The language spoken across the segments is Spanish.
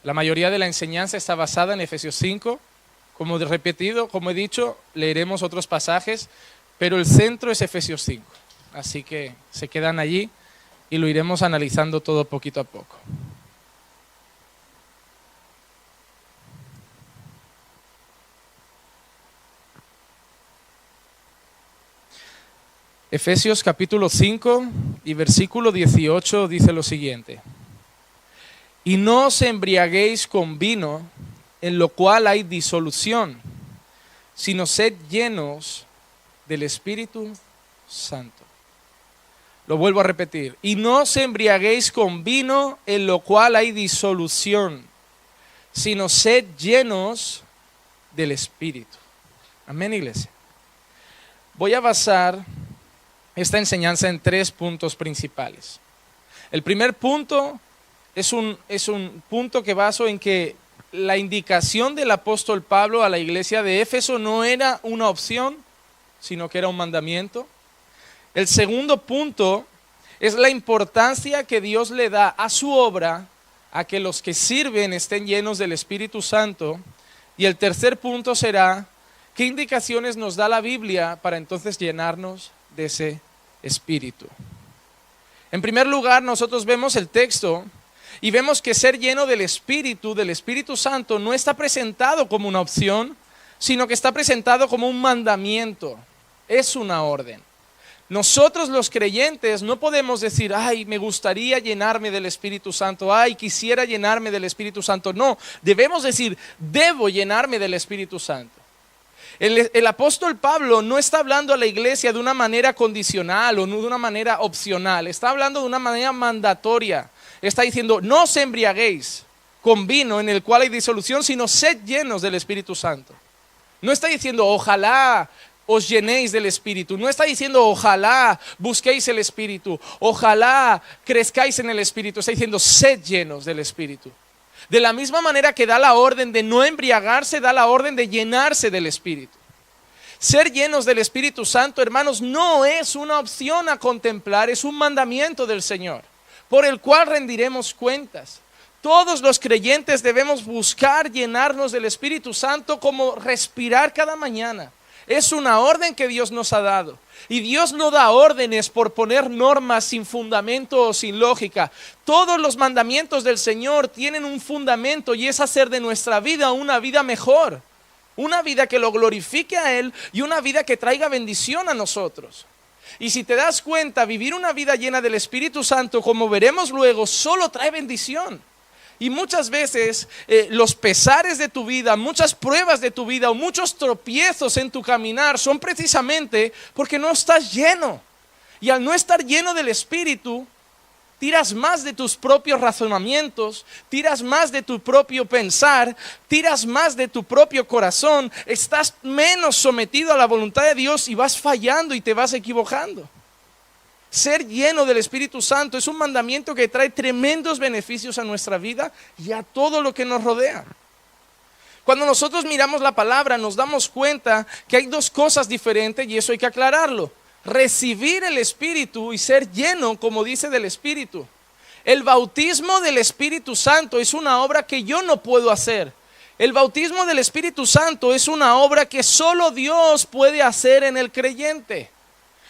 La mayoría de la enseñanza está basada en Efesios 5. Como he dicho, leeremos otros pasajes, pero el centro es Efesios 5. Así que se quedan allí y lo iremos analizando todo poquito a poco. Efesios capítulo 5 y versículo 18 dice lo siguiente: y no os embriaguéis con vino, en lo cual hay disolución, sino sed llenos del Espíritu Santo. Lo vuelvo a repetir: y no os embriaguéis con vino, en lo cual hay disolución, sino sed llenos del Espíritu. Amén, iglesia. Voy a basar esta enseñanza en 3 puntos principales. El primer punto es un punto que baso en que la indicación del apóstol Pablo a la iglesia de Éfeso no era una opción, sino que era un mandamiento. El segundo punto es la importancia que Dios le da a su obra, a que los que sirven estén llenos del Espíritu Santo. Y el tercer punto será: ¿qué indicaciones nos da la Biblia para entonces llenarnos de ese Espíritu? En primer lugar, nosotros vemos el texto y vemos que ser lleno del Espíritu Santo, no está presentado como una opción, sino que está presentado como un mandamiento. Es una orden. Nosotros los creyentes no podemos decir: ay, me gustaría llenarme del Espíritu Santo, ay, quisiera llenarme del Espíritu Santo. No, debemos decir: debo llenarme del Espíritu Santo. El apóstol Pablo no está hablando a la iglesia de una manera condicional o de una manera opcional, está hablando de una manera mandatoria. Está diciendo: no os embriaguéis con vino en el cual hay disolución, sino sed llenos del Espíritu Santo. No está diciendo: ojalá os llenéis del Espíritu. No está diciendo: ojalá busquéis el Espíritu, ojalá crezcáis en el Espíritu. Está diciendo: sed llenos del Espíritu. De la misma manera que da la orden de no embriagarse, da la orden de llenarse del Espíritu. Ser llenos del Espíritu Santo, hermanos, no es una opción a contemplar, es un mandamiento del Señor, por el cual rendiremos cuentas. Todos los creyentes debemos buscar llenarnos del Espíritu Santo como respirar cada mañana. Es una orden que Dios nos ha dado. Y Dios no da órdenes por poner normas sin fundamento o sin lógica. Todos los mandamientos del Señor tienen un fundamento, y es hacer de nuestra vida una vida mejor. Una vida que lo glorifique a Él y una vida que traiga bendición a nosotros. Y si te das cuenta, vivir una vida llena del Espíritu Santo, como veremos luego, solo trae bendición. Y muchas veces los pesares de tu vida, muchas pruebas de tu vida o muchos tropiezos en tu caminar son precisamente porque no estás lleno. Y al no estar lleno del Espíritu, tiras más de tus propios razonamientos, tiras más de tu propio pensar, tiras más de tu propio corazón, estás menos sometido a la voluntad de Dios y vas fallando y te vas equivocando. Ser lleno del Espíritu Santo es un mandamiento que trae tremendos beneficios a nuestra vida y a todo lo que nos rodea. Cuando nosotros miramos la palabra, nos damos cuenta que hay 2 cosas diferentes, y eso hay que aclararlo: recibir el Espíritu y ser lleno, como dice, del Espíritu. El bautismo del Espíritu Santo es una obra que yo no puedo hacer. El bautismo del Espíritu Santo es una obra que solo Dios puede hacer en el creyente.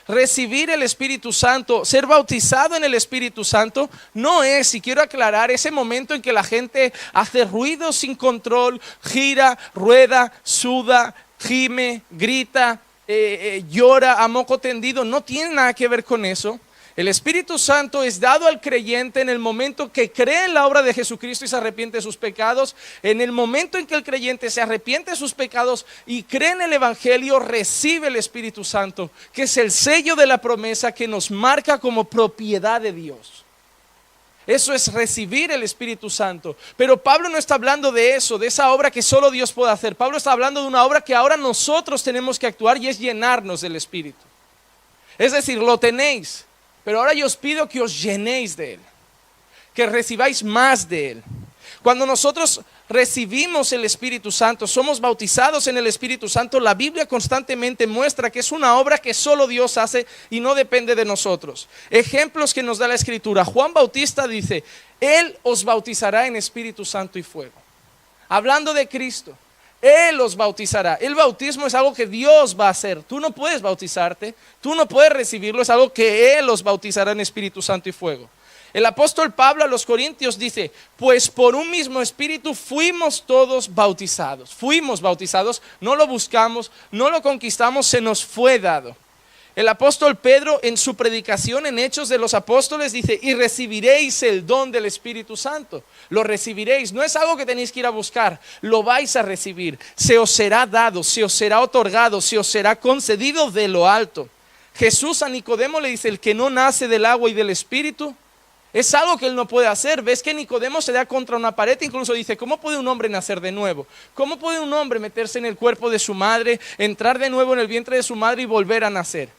Recibir el Espíritu Santo, ser bautizado en el Espíritu Santo, no es, y quiero aclarar, ese momento en que la gente hace ruido sin control, gira, rueda, suda, gime, grita, llora a moco tendido. No tiene nada que ver con eso. El Espíritu Santo es dado al creyente en el momento que cree en la obra de Jesucristo y se arrepiente de sus pecados. En el momento en que el creyente se arrepiente de sus pecados y cree en el Evangelio, recibe el Espíritu Santo, que es el sello de la promesa que nos marca como propiedad de Dios. Eso es recibir el Espíritu Santo. Pero Pablo no está hablando de eso, de esa obra que solo Dios puede hacer. Pablo está hablando de una obra que ahora nosotros tenemos que actuar, y es llenarnos del Espíritu. Es decir, lo tenéis, pero ahora yo os pido que os llenéis de Él, que recibáis más de Él. Cuando nosotros recibimos el Espíritu Santo, somos bautizados en el Espíritu Santo, la Biblia constantemente muestra que es una obra que solo Dios hace y no depende de nosotros. Ejemplos que nos da la Escritura: Juan Bautista dice: Él os bautizará en Espíritu Santo y fuego. Hablando de Cristo, Él os bautizará. El bautismo es algo que Dios va a hacer. Tú no puedes bautizarte, tú no puedes recibirlo, es algo que Él os bautizará en Espíritu Santo y fuego. El apóstol Pablo a los Corintios dice, pues por un mismo Espíritu fuimos todos bautizados. Fuimos bautizados, no lo buscamos, no lo conquistamos, se nos fue dado. El apóstol Pedro en su predicación en Hechos de los Apóstoles dice, y recibiréis el don del Espíritu Santo. Lo recibiréis, no es algo que tenéis que ir a buscar, lo vais a recibir. Se os será dado, se os será otorgado, se os será concedido de lo alto. Jesús a Nicodemo le dice, el que no nace del agua y del Espíritu, es algo que él no puede hacer. Ves que Nicodemo se da contra una pared, incluso dice, ¿cómo puede un hombre nacer de nuevo? ¿Cómo puede un hombre meterse en el cuerpo de su madre, entrar de nuevo en el vientre de su madre y volver a nacer?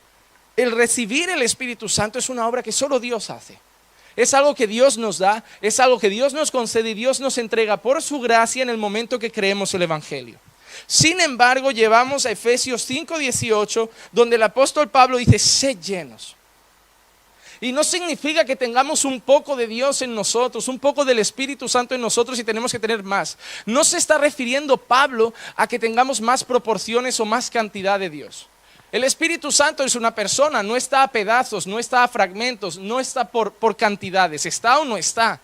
El recibir el Espíritu Santo es una obra que solo Dios hace. Es algo que Dios nos da, es algo que Dios nos concede y Dios nos entrega por su gracia en el momento que creemos el Evangelio. Sin embargo, llevamos a Efesios 5:18, donde el apóstol Pablo dice, sed llenos. Y no significa que tengamos un poco de Dios en nosotros, un poco del Espíritu Santo en nosotros y tenemos que tener más. No se está refiriendo Pablo a que tengamos más proporciones o más cantidad de Dios. El Espíritu Santo es una persona, no está a pedazos, no está a fragmentos, no está por cantidades, está o no está.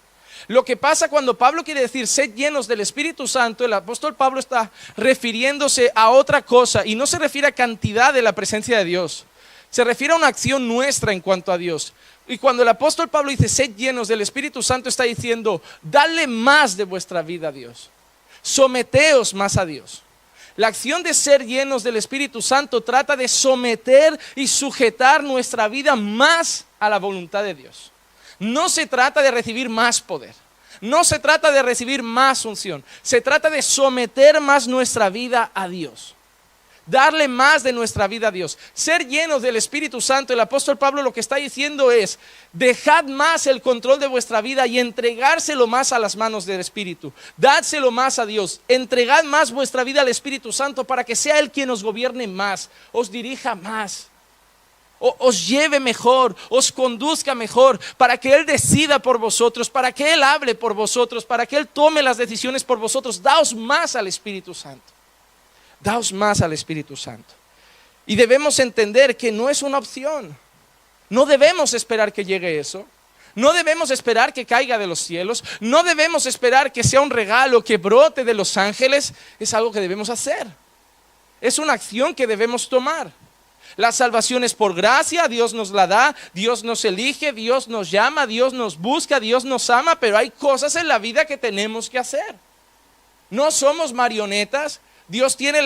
Lo que pasa cuando Pablo quiere decir sed llenos del Espíritu Santo, el apóstol Pablo está refiriéndose a otra cosa y no se refiere a cantidad de la presencia de Dios. Se refiere a una acción nuestra en cuanto a Dios. Y cuando el apóstol Pablo dice sed llenos del Espíritu Santo, está diciendo dale más de vuestra vida a Dios. Someteos más a Dios. La acción de ser llenos del Espíritu Santo trata de someter y sujetar nuestra vida más a la voluntad de Dios. No se trata de recibir más poder. No se trata de recibir más unción. Se trata de someter más nuestra vida a Dios. Darle más de nuestra vida a Dios. Ser llenos del Espíritu Santo, el apóstol Pablo lo que está diciendo es, dejad más el control de vuestra vida y entregárselo más a las manos del Espíritu. Dádselo más a Dios. Entregad más vuestra vida al Espíritu Santo para que sea Él quien os gobierne más, os dirija más, os lleve mejor, os conduzca mejor, para que Él decida por vosotros, para que Él hable por vosotros, para que Él tome las decisiones por vosotros. Daos más al Espíritu Santo. Daos más al Espíritu Santo. Y debemos entender que no es una opción. No debemos esperar que llegue eso. No debemos esperar que caiga de los cielos. No debemos esperar que sea un regalo que brote de los ángeles. Es algo que debemos hacer. Es una acción que debemos tomar. La salvación es por gracia, Dios nos la da, Dios nos elige, Dios nos llama, Dios nos busca, Dios nos ama, pero hay cosas en la vida que tenemos que hacer. No somos marionetas. Dios tiene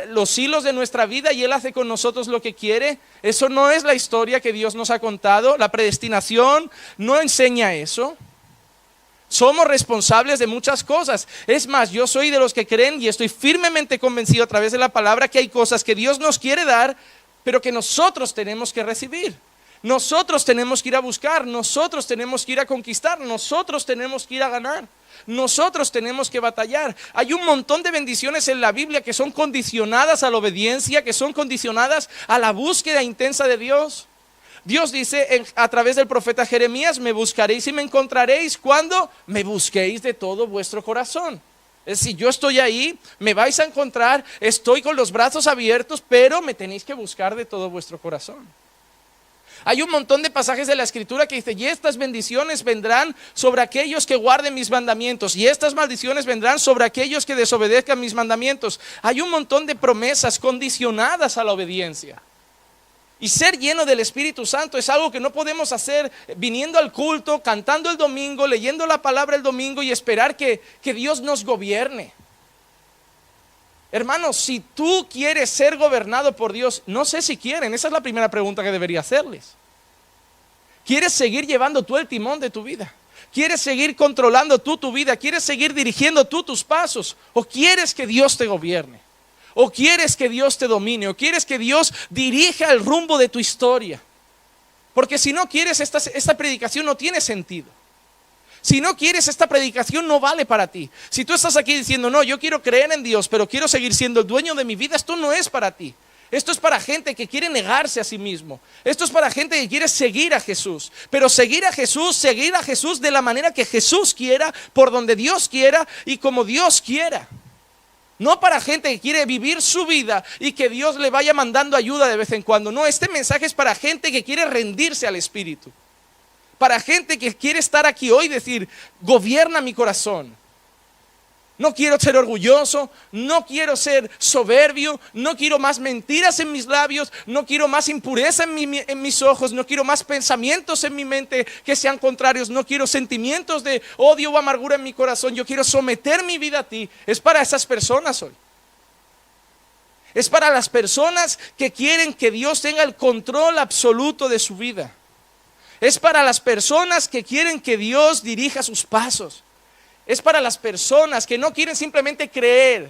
los hilos de nuestra vida y Él hace con nosotros lo que quiere. Eso no es la historia que Dios nos ha contado. La predestinación no enseña eso. Somos responsables de muchas cosas. Es más, yo soy de los que creen y estoy firmemente convencido a través de la palabra que hay cosas que Dios nos quiere dar, pero que nosotros tenemos que recibir. Nosotros tenemos que ir a buscar, nosotros tenemos que ir a conquistar, nosotros tenemos que ir a ganar. Nosotros tenemos que batallar. Hay un montón de bendiciones en la Biblia que son condicionadas a la obediencia, que son condicionadas a la búsqueda intensa de Dios. Dios dice a través del profeta Jeremías, me buscaréis y me encontraréis cuando me busquéis de todo vuestro corazón. Es decir, yo estoy ahí, me vais a encontrar, estoy con los brazos abiertos, pero me tenéis que buscar de todo vuestro corazón. Hay un montón de pasajes de la Escritura que dice, y estas bendiciones vendrán sobre aquellos que guarden mis mandamientos, y estas maldiciones vendrán sobre aquellos que desobedezcan mis mandamientos. Hay un montón de promesas condicionadas a la obediencia. Y ser lleno del Espíritu Santo es algo que no podemos hacer viniendo al culto, cantando el domingo, leyendo la palabra el domingo y esperar que Dios nos gobierne. Hermanos, si tú quieres ser gobernado por Dios, no sé si quieren, esa es la primera pregunta que debería hacerles. ¿Quieres seguir llevando tú el timón de tu vida? ¿Quieres seguir controlando tú tu vida? ¿Quieres seguir dirigiendo tú tus pasos? ¿O quieres que Dios te gobierne? ¿O quieres que Dios te domine? ¿O quieres que Dios dirija el rumbo de tu historia? Porque si no quieres, esta predicación no tiene sentido. Si no quieres, esta predicación no vale para ti. Si tú estás aquí diciendo, no, yo quiero creer en Dios, pero quiero seguir siendo el dueño de mi vida, esto no es para ti. Esto es para gente que quiere negarse a sí mismo. Esto es para gente que quiere seguir a Jesús. Pero seguir a Jesús de la manera que Jesús quiera, por donde Dios quiera y como Dios quiera. No para gente que quiere vivir su vida y que Dios le vaya mandando ayuda de vez en cuando. No, este mensaje es para gente que quiere rendirse al Espíritu. Para gente que quiere estar aquí hoy y decir, gobierna mi corazón. No quiero ser orgulloso, no quiero ser soberbio, no quiero más mentiras en mis labios, no quiero más impureza en mis ojos, no quiero más pensamientos en mi mente que sean contrarios, no quiero sentimientos de odio o amargura en mi corazón, yo quiero someter mi vida a ti. Es para esas personas hoy. Es para las personas que quieren que Dios tenga el control absoluto de su vida. Es para las personas que quieren que Dios dirija sus pasos. Es para las personas que no quieren simplemente creer,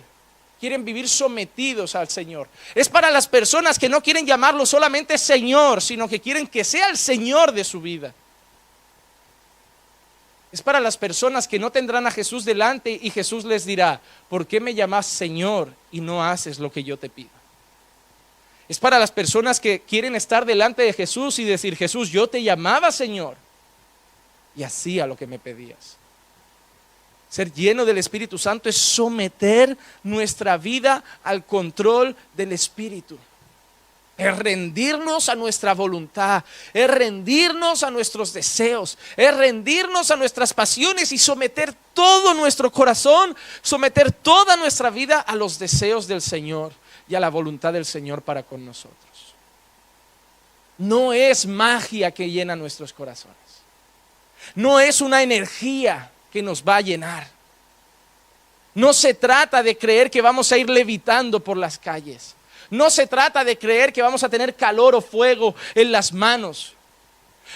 quieren vivir sometidos al Señor. Es para las personas que no quieren llamarlo solamente Señor, sino que quieren que sea el Señor de su vida. Es para las personas que no tendrán a Jesús delante y Jesús les dirá, ¿por qué me llamas Señor y no haces lo que yo te pido? Es para las personas que quieren estar delante de Jesús y decir, Jesús, yo te llamaba Señor y hacía lo que me pedías. Ser lleno del Espíritu Santo es someter nuestra vida al control del Espíritu. Es rendirnos a nuestra voluntad, es rendirnos a nuestros deseos, es rendirnos a nuestras pasiones y someter todo nuestro corazón, someter toda nuestra vida a los deseos del Señor y a la voluntad del Señor para con nosotros. No es magia que llena nuestros corazones. No es una energía que nos va a llenar. No se trata de creer que vamos a ir levitando por las calles. No se trata de creer que vamos a tener calor o fuego en las manos.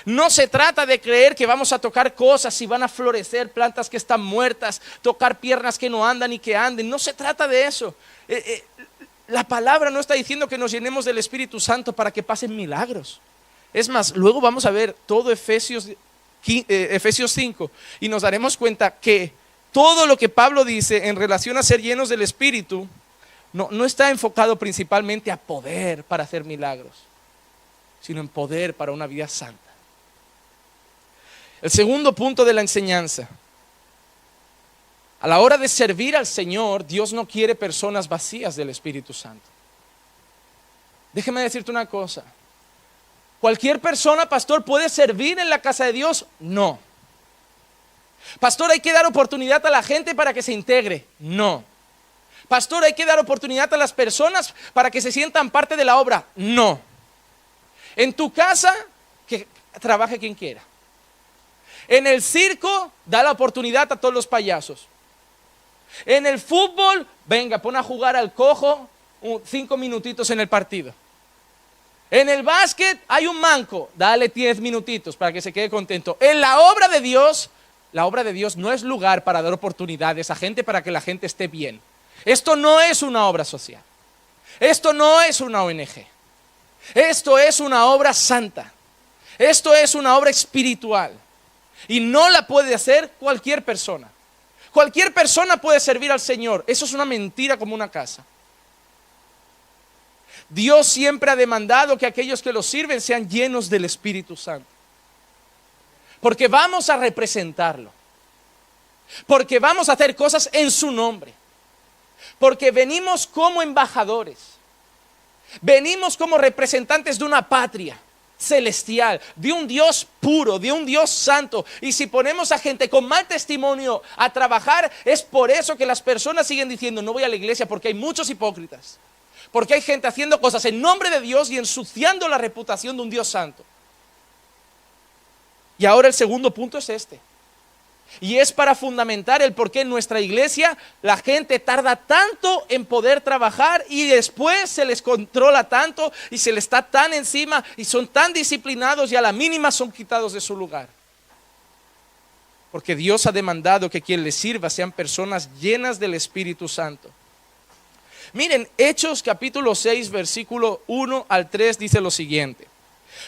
No se trata de creer que vamos a tocar cosas y van a florecer plantas que están muertas, tocar piernas que no andan y que anden. No se trata de eso. La palabra no está diciendo que nos llenemos del Espíritu Santo para que pasen milagros. Es más, luego vamos a ver todo Efesios 5 y nos daremos cuenta que todo lo que Pablo dice en relación a ser llenos del Espíritu no está enfocado principalmente a poder para hacer milagros, sino en poder para una vida santa. El segundo punto de la enseñanza: a la hora de servir al Señor, Dios no quiere personas vacías del Espíritu Santo. Déjeme decirte una cosa. ¿Cualquier persona, pastor, puede servir en la casa de Dios? No. Pastor, ¿hay que dar oportunidad a la gente para que se integre? No. Pastor, ¿hay que dar oportunidad a las personas para que se sientan parte de la obra? No. En tu casa, que trabaje quien quiera. En el circo, da la oportunidad a todos los payasos. En el fútbol, venga, pon a jugar al cojo 5 minutitos en el partido. En el básquet hay un manco, dale 10 minutitos para que se quede contento. En la obra de Dios no es lugar para dar oportunidades a gente para que la gente esté bien. Esto no es una obra social. Esto no es una ONG. Esto es una obra santa. Esto es una obra espiritual. Y no la puede hacer cualquier persona. Cualquier persona puede servir al Señor. Eso es una mentira como una casa. Dios siempre ha demandado que aquellos que lo sirven sean llenos del Espíritu Santo. Porque vamos a representarlo. Porque vamos a hacer cosas en su nombre. Porque venimos como embajadores. Venimos como representantes de una patria celestial, de un Dios puro, de un Dios santo. Y si ponemos a gente con mal testimonio a trabajar, es por eso que las personas siguen diciendo, no voy a la iglesia, porque hay muchos hipócritas. Porque hay gente haciendo cosas en nombre de Dios y ensuciando la reputación de un Dios santo. Y ahora el segundo punto es este. Y es para fundamentar el por qué en nuestra iglesia la gente tarda tanto en poder trabajar y después se les controla tanto y se les está tan encima y son tan disciplinados y a la mínima son quitados de su lugar. Porque Dios ha demandado que quien les sirva sean personas llenas del Espíritu Santo. Miren, Hechos capítulo 6, versículo 1 al 3 dice lo siguiente.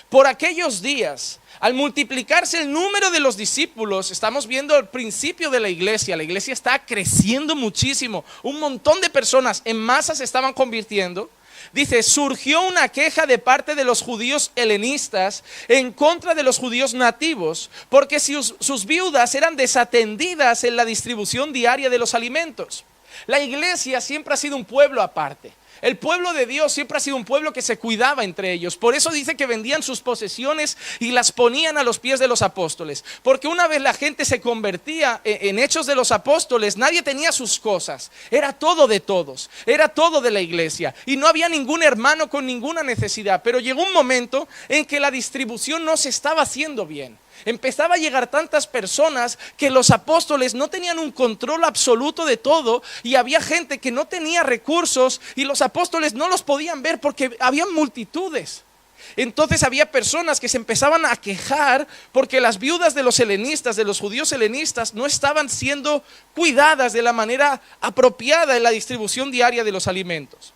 Por aquellos días, al multiplicarse el número de los discípulos, estamos viendo el principio de la iglesia está creciendo muchísimo, un montón de personas en masa se estaban convirtiendo. Dice, surgió una queja de parte de los judíos helenistas en contra de los judíos nativos, porque sus viudas eran desatendidas en la distribución diaria de los alimentos. La iglesia siempre ha sido un pueblo aparte. El pueblo de Dios siempre ha sido un pueblo que se cuidaba entre ellos. Por eso dice que vendían sus posesiones y las ponían a los pies de los apóstoles. Porque una vez la gente se convertía en Hechos de los Apóstoles, nadie tenía sus cosas. Era todo de todos, era todo de la iglesia. Y no había ningún hermano con ninguna necesidad. Pero llegó un momento en que la distribución no se estaba haciendo bien. Empezaba a llegar tantas personas que los apóstoles no tenían un control absoluto de todo, y había gente que no tenía recursos y los apóstoles no los podían ver porque había multitudes. Entonces había personas que se empezaban a quejar porque las viudas de los helenistas, de los judíos helenistas, no estaban siendo cuidadas de la manera apropiada en la distribución diaria de los alimentos.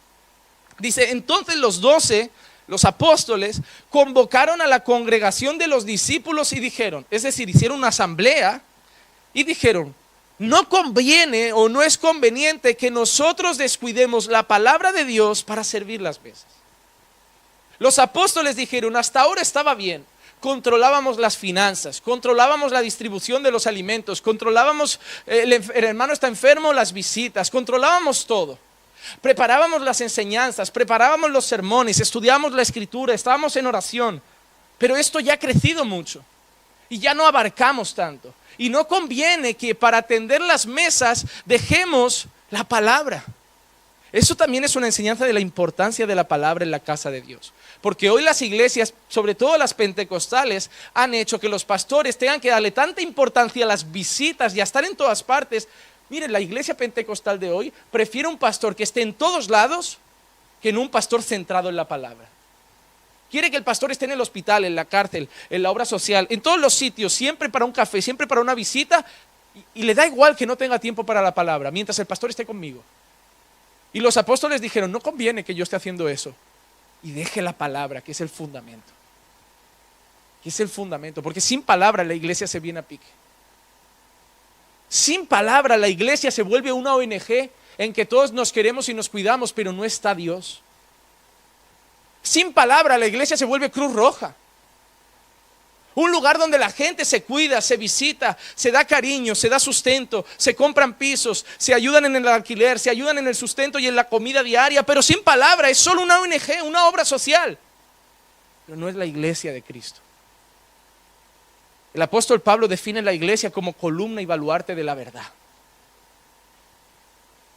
Dice, entonces los apóstoles convocaron a la congregación de los discípulos y dijeron, es decir, hicieron una asamblea y dijeron, no conviene o no es conveniente que nosotros descuidemos la palabra de Dios para servir las mesas. Los apóstoles dijeron, hasta ahora estaba bien, controlábamos las finanzas, controlábamos la distribución de los alimentos, controlábamos, el hermano está enfermo, las visitas, controlábamos todo. Preparábamos las enseñanzas, preparábamos los sermones, estudiábamos la escritura, estábamos en oración. Pero esto ya ha crecido mucho y ya no abarcamos tanto. Y no conviene que para atender las mesas dejemos la palabra. Eso también es una enseñanza de la importancia de la palabra en la casa de Dios. Porque hoy las iglesias, sobre todo las pentecostales, han hecho que los pastores tengan que darle tanta importancia a las visitas y a estar en todas partes. Miren, la iglesia pentecostal de hoy prefiere un pastor que esté en todos lados que no un pastor centrado en la palabra. Quiere que el pastor esté en el hospital, en la cárcel, en la obra social, en todos los sitios, siempre para un café, siempre para una visita, y le da igual que no tenga tiempo para la palabra, mientras el pastor esté conmigo. Y los apóstoles dijeron, no conviene que yo esté haciendo eso, y deje la palabra, que es el fundamento. Que es el fundamento, porque sin palabra la iglesia se viene a pique. Sin palabra la iglesia se vuelve una ONG en que todos nos queremos y nos cuidamos, pero no está Dios. Sin palabra la iglesia se vuelve Cruz Roja. Un lugar donde la gente se cuida, se visita, se da cariño, se da sustento, se compran pisos, se ayudan en el alquiler, se ayudan en el sustento y en la comida diaria, pero sin palabra, es solo una ONG, una obra social. Pero no es la iglesia de Cristo. El apóstol Pablo define la iglesia como columna y baluarte de la verdad.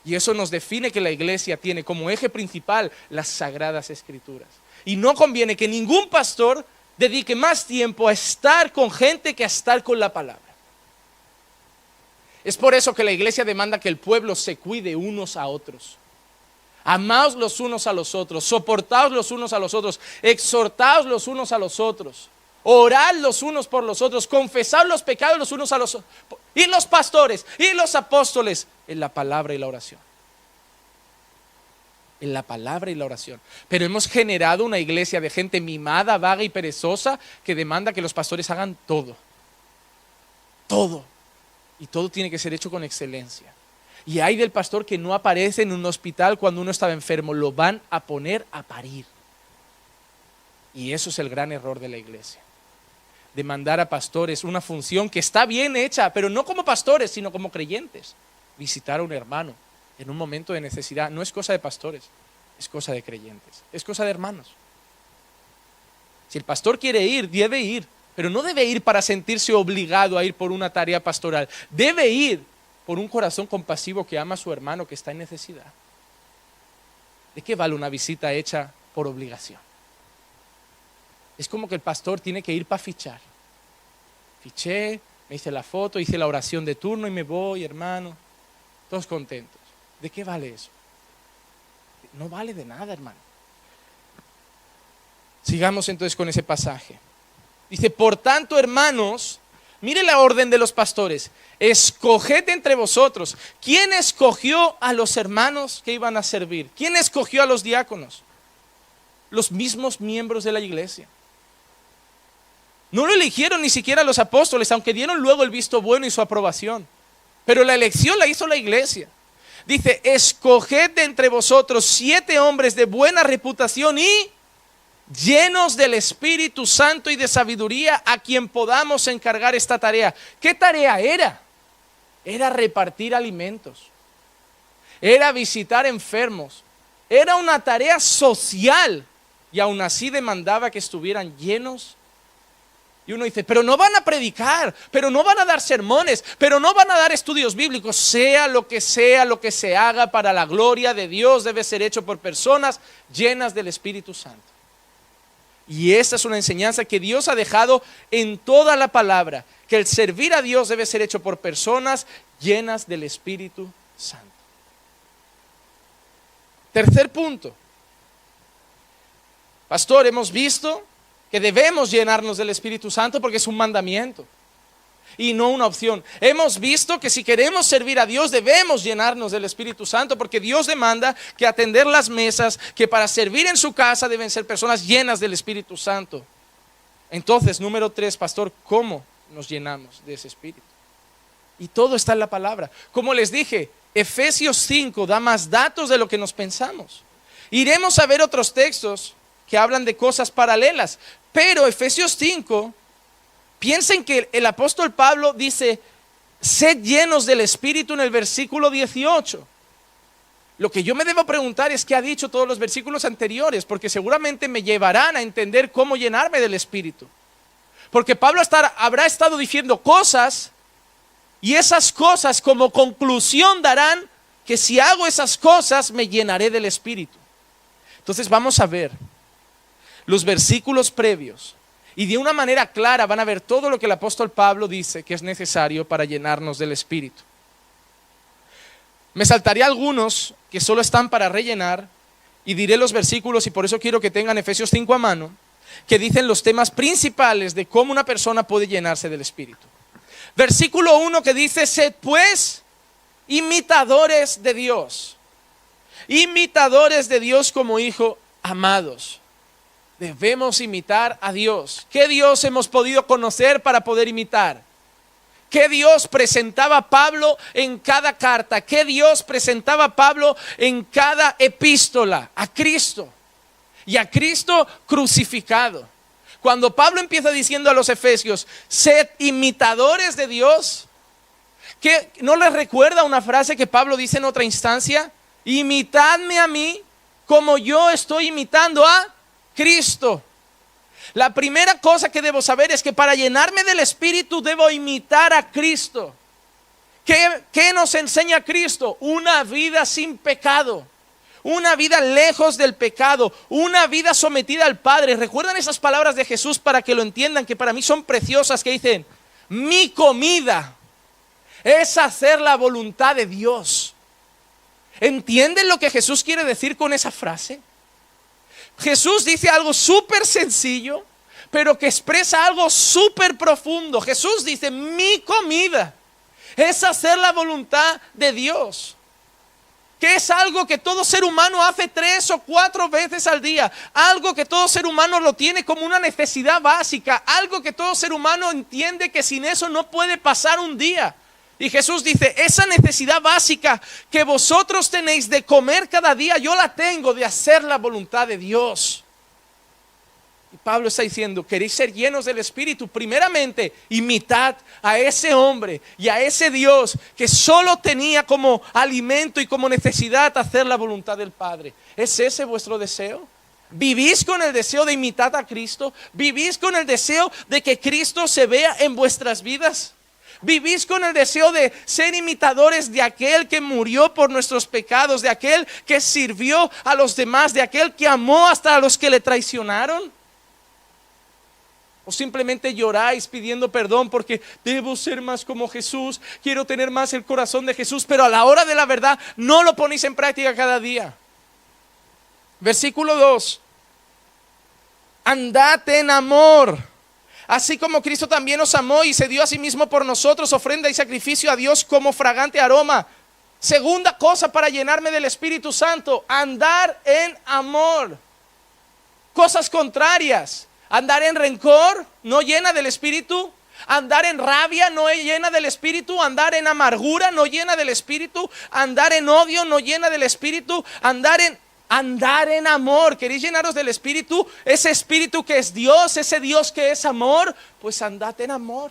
Y eso nos define que la iglesia tiene como eje principal las sagradas escrituras. Y no conviene que ningún pastor dedique más tiempo a estar con gente que a estar con la palabra. Es por eso que la iglesia demanda que el pueblo se cuide unos a otros. Amaos los unos a los otros, soportaos los unos a los otros, exhortaos los unos a los otros. Orad los unos por los otros, confesad los pecados los unos a los otros. Y los pastores y los apóstoles en la palabra y la oración. En la palabra y la oración. Pero hemos generado una iglesia de gente mimada, vaga y perezosa que demanda que los pastores hagan todo. Todo. Y todo tiene que ser hecho con excelencia. Y hay del pastor que no aparece en un hospital cuando uno estaba enfermo. Lo van a poner a parir. Y eso es el gran error de la iglesia. Demandar a pastores una función que está bien hecha, pero no como pastores, sino como creyentes. Visitar a un hermano en un momento de necesidad no es cosa de pastores, es cosa de creyentes, es cosa de hermanos. Si el pastor quiere ir, debe ir, pero no debe ir para sentirse obligado a ir por una tarea pastoral. Debe ir por un corazón compasivo que ama a su hermano que está en necesidad. ¿De qué vale una visita hecha por obligación? Es como que el pastor tiene que ir para fichar. Fiché, me hice la foto, hice la oración de turno y me voy, hermano. Todos contentos. ¿De qué vale eso? No vale de nada, hermano. Sigamos entonces con ese pasaje. Dice, por tanto, hermanos, mire la orden de los pastores. Escoged entre vosotros. ¿Quién escogió a los hermanos que iban a servir? ¿Quién escogió a los diáconos? Los mismos miembros de la iglesia. No lo eligieron ni siquiera los apóstoles, aunque dieron luego el visto bueno y su aprobación. Pero la elección la hizo la iglesia. Dice, escoged de entre vosotros 7 hombres de buena reputación y llenos del Espíritu Santo y de sabiduría, a quien podamos encargar esta tarea. ¿Qué tarea era? Era repartir alimentos, era visitar enfermos, era una tarea social, y aún así demandaba que estuvieran llenos. Y uno dice, pero no van a predicar, pero no van a dar sermones, pero no van a dar estudios bíblicos. Sea lo que se haga para la gloria de Dios, debe ser hecho por personas llenas del Espíritu Santo. Y esta es una enseñanza que Dios ha dejado en toda la palabra, que el servir a Dios debe ser hecho por personas llenas del Espíritu Santo. Tercer punto. Pastor, hemos visto que debemos llenarnos del Espíritu Santo porque es un mandamiento y no una opción. Hemos visto que si queremos servir a Dios debemos llenarnos del Espíritu Santo porque Dios demanda que atender las mesas, que para servir en su casa deben ser personas llenas del Espíritu Santo. Entonces, número 3, pastor, ¿cómo nos llenamos de ese Espíritu? Y todo está en la palabra. Como les dije, Efesios 5 da más datos de lo que nos pensamos. Iremos a ver otros textos que hablan de cosas paralelas, pero Efesios 5, piensen que el apóstol Pablo dice, sed llenos del Espíritu en el versículo 18. Lo que yo me debo preguntar es qué ha dicho todos los versículos anteriores, porque seguramente me llevarán a entender cómo llenarme del Espíritu. Porque Pablo habrá estado diciendo cosas, y esas cosas como conclusión darán que si hago esas cosas me llenaré del Espíritu. Entonces vamos a ver los versículos previos y de una manera clara van a ver todo lo que el apóstol Pablo dice que es necesario para llenarnos del Espíritu. Me saltaré algunos que solo están para rellenar y diré los versículos, y por eso quiero que tengan Efesios 5 a mano, que dicen los temas principales de cómo una persona puede llenarse del Espíritu. Versículo 1 que dice, sed pues imitadores de Dios como hijos amados. Debemos imitar a Dios. ¿Qué Dios hemos podido conocer para poder imitar? ¿Qué Dios presentaba Pablo en cada carta? ¿Qué Dios presentaba Pablo en cada epístola? A Cristo. Y a Cristo crucificado. Cuando Pablo empieza diciendo a los efesios, sed imitadores de Dios, ¿qué no les recuerda una frase que Pablo dice en otra instancia? Imitadme a mí como yo estoy imitando a Cristo. La primera cosa que debo saber es que para llenarme del Espíritu debo imitar a Cristo. ¿Qué nos enseña Cristo? Una vida sin pecado, una vida lejos del pecado, una vida sometida al Padre. ¿Recuerdan esas palabras de Jesús para que lo entiendan, que para mí son preciosas, que dicen, mi comida es hacer la voluntad de Dios? ¿Entienden lo que Jesús quiere decir con esa frase? Jesús dice algo súper sencillo, pero que expresa algo súper profundo. Jesús dice, mi comida es hacer la voluntad de Dios, que es algo que todo ser humano hace 3 o 4 veces al día, algo que todo ser humano lo tiene como una necesidad básica, algo que todo ser humano entiende que sin eso no puede pasar un día. Y Jesús dice, esa necesidad básica que vosotros tenéis de comer cada día, yo la tengo de hacer la voluntad de Dios. Y Pablo está diciendo, queréis ser llenos del Espíritu, primeramente imitad a ese hombre y a ese Dios que solo tenía como alimento y como necesidad hacer la voluntad del Padre. ¿Es ese vuestro deseo? ¿Vivís con el deseo de imitar a Cristo? ¿Vivís con el deseo de que Cristo se vea en vuestras vidas? ¿Vivís con el deseo de ser imitadores de aquel que murió por nuestros pecados, de aquel que sirvió a los demás, de aquel que amó hasta a los que le traicionaron? ¿O simplemente lloráis pidiendo perdón porque debo ser más como Jesús, quiero tener más el corazón de Jesús, pero a la hora de la verdad no lo ponéis en práctica cada día? Versículo 2. Andad en amor, así como Cristo también os amó y se dio a sí mismo por nosotros, ofrenda y sacrificio a Dios como fragante aroma. Segunda cosa para llenarme del Espíritu Santo, andar en amor. Cosas contrarias. Andar en rencor no llena del Espíritu. Andar en rabia no llena del Espíritu. Andar en amargura no llena del Espíritu. Andar en odio no llena del Espíritu. Andar en amor. ¿Queréis llenaros del Espíritu? Ese Espíritu que es Dios, ese Dios que es amor, pues andad en amor.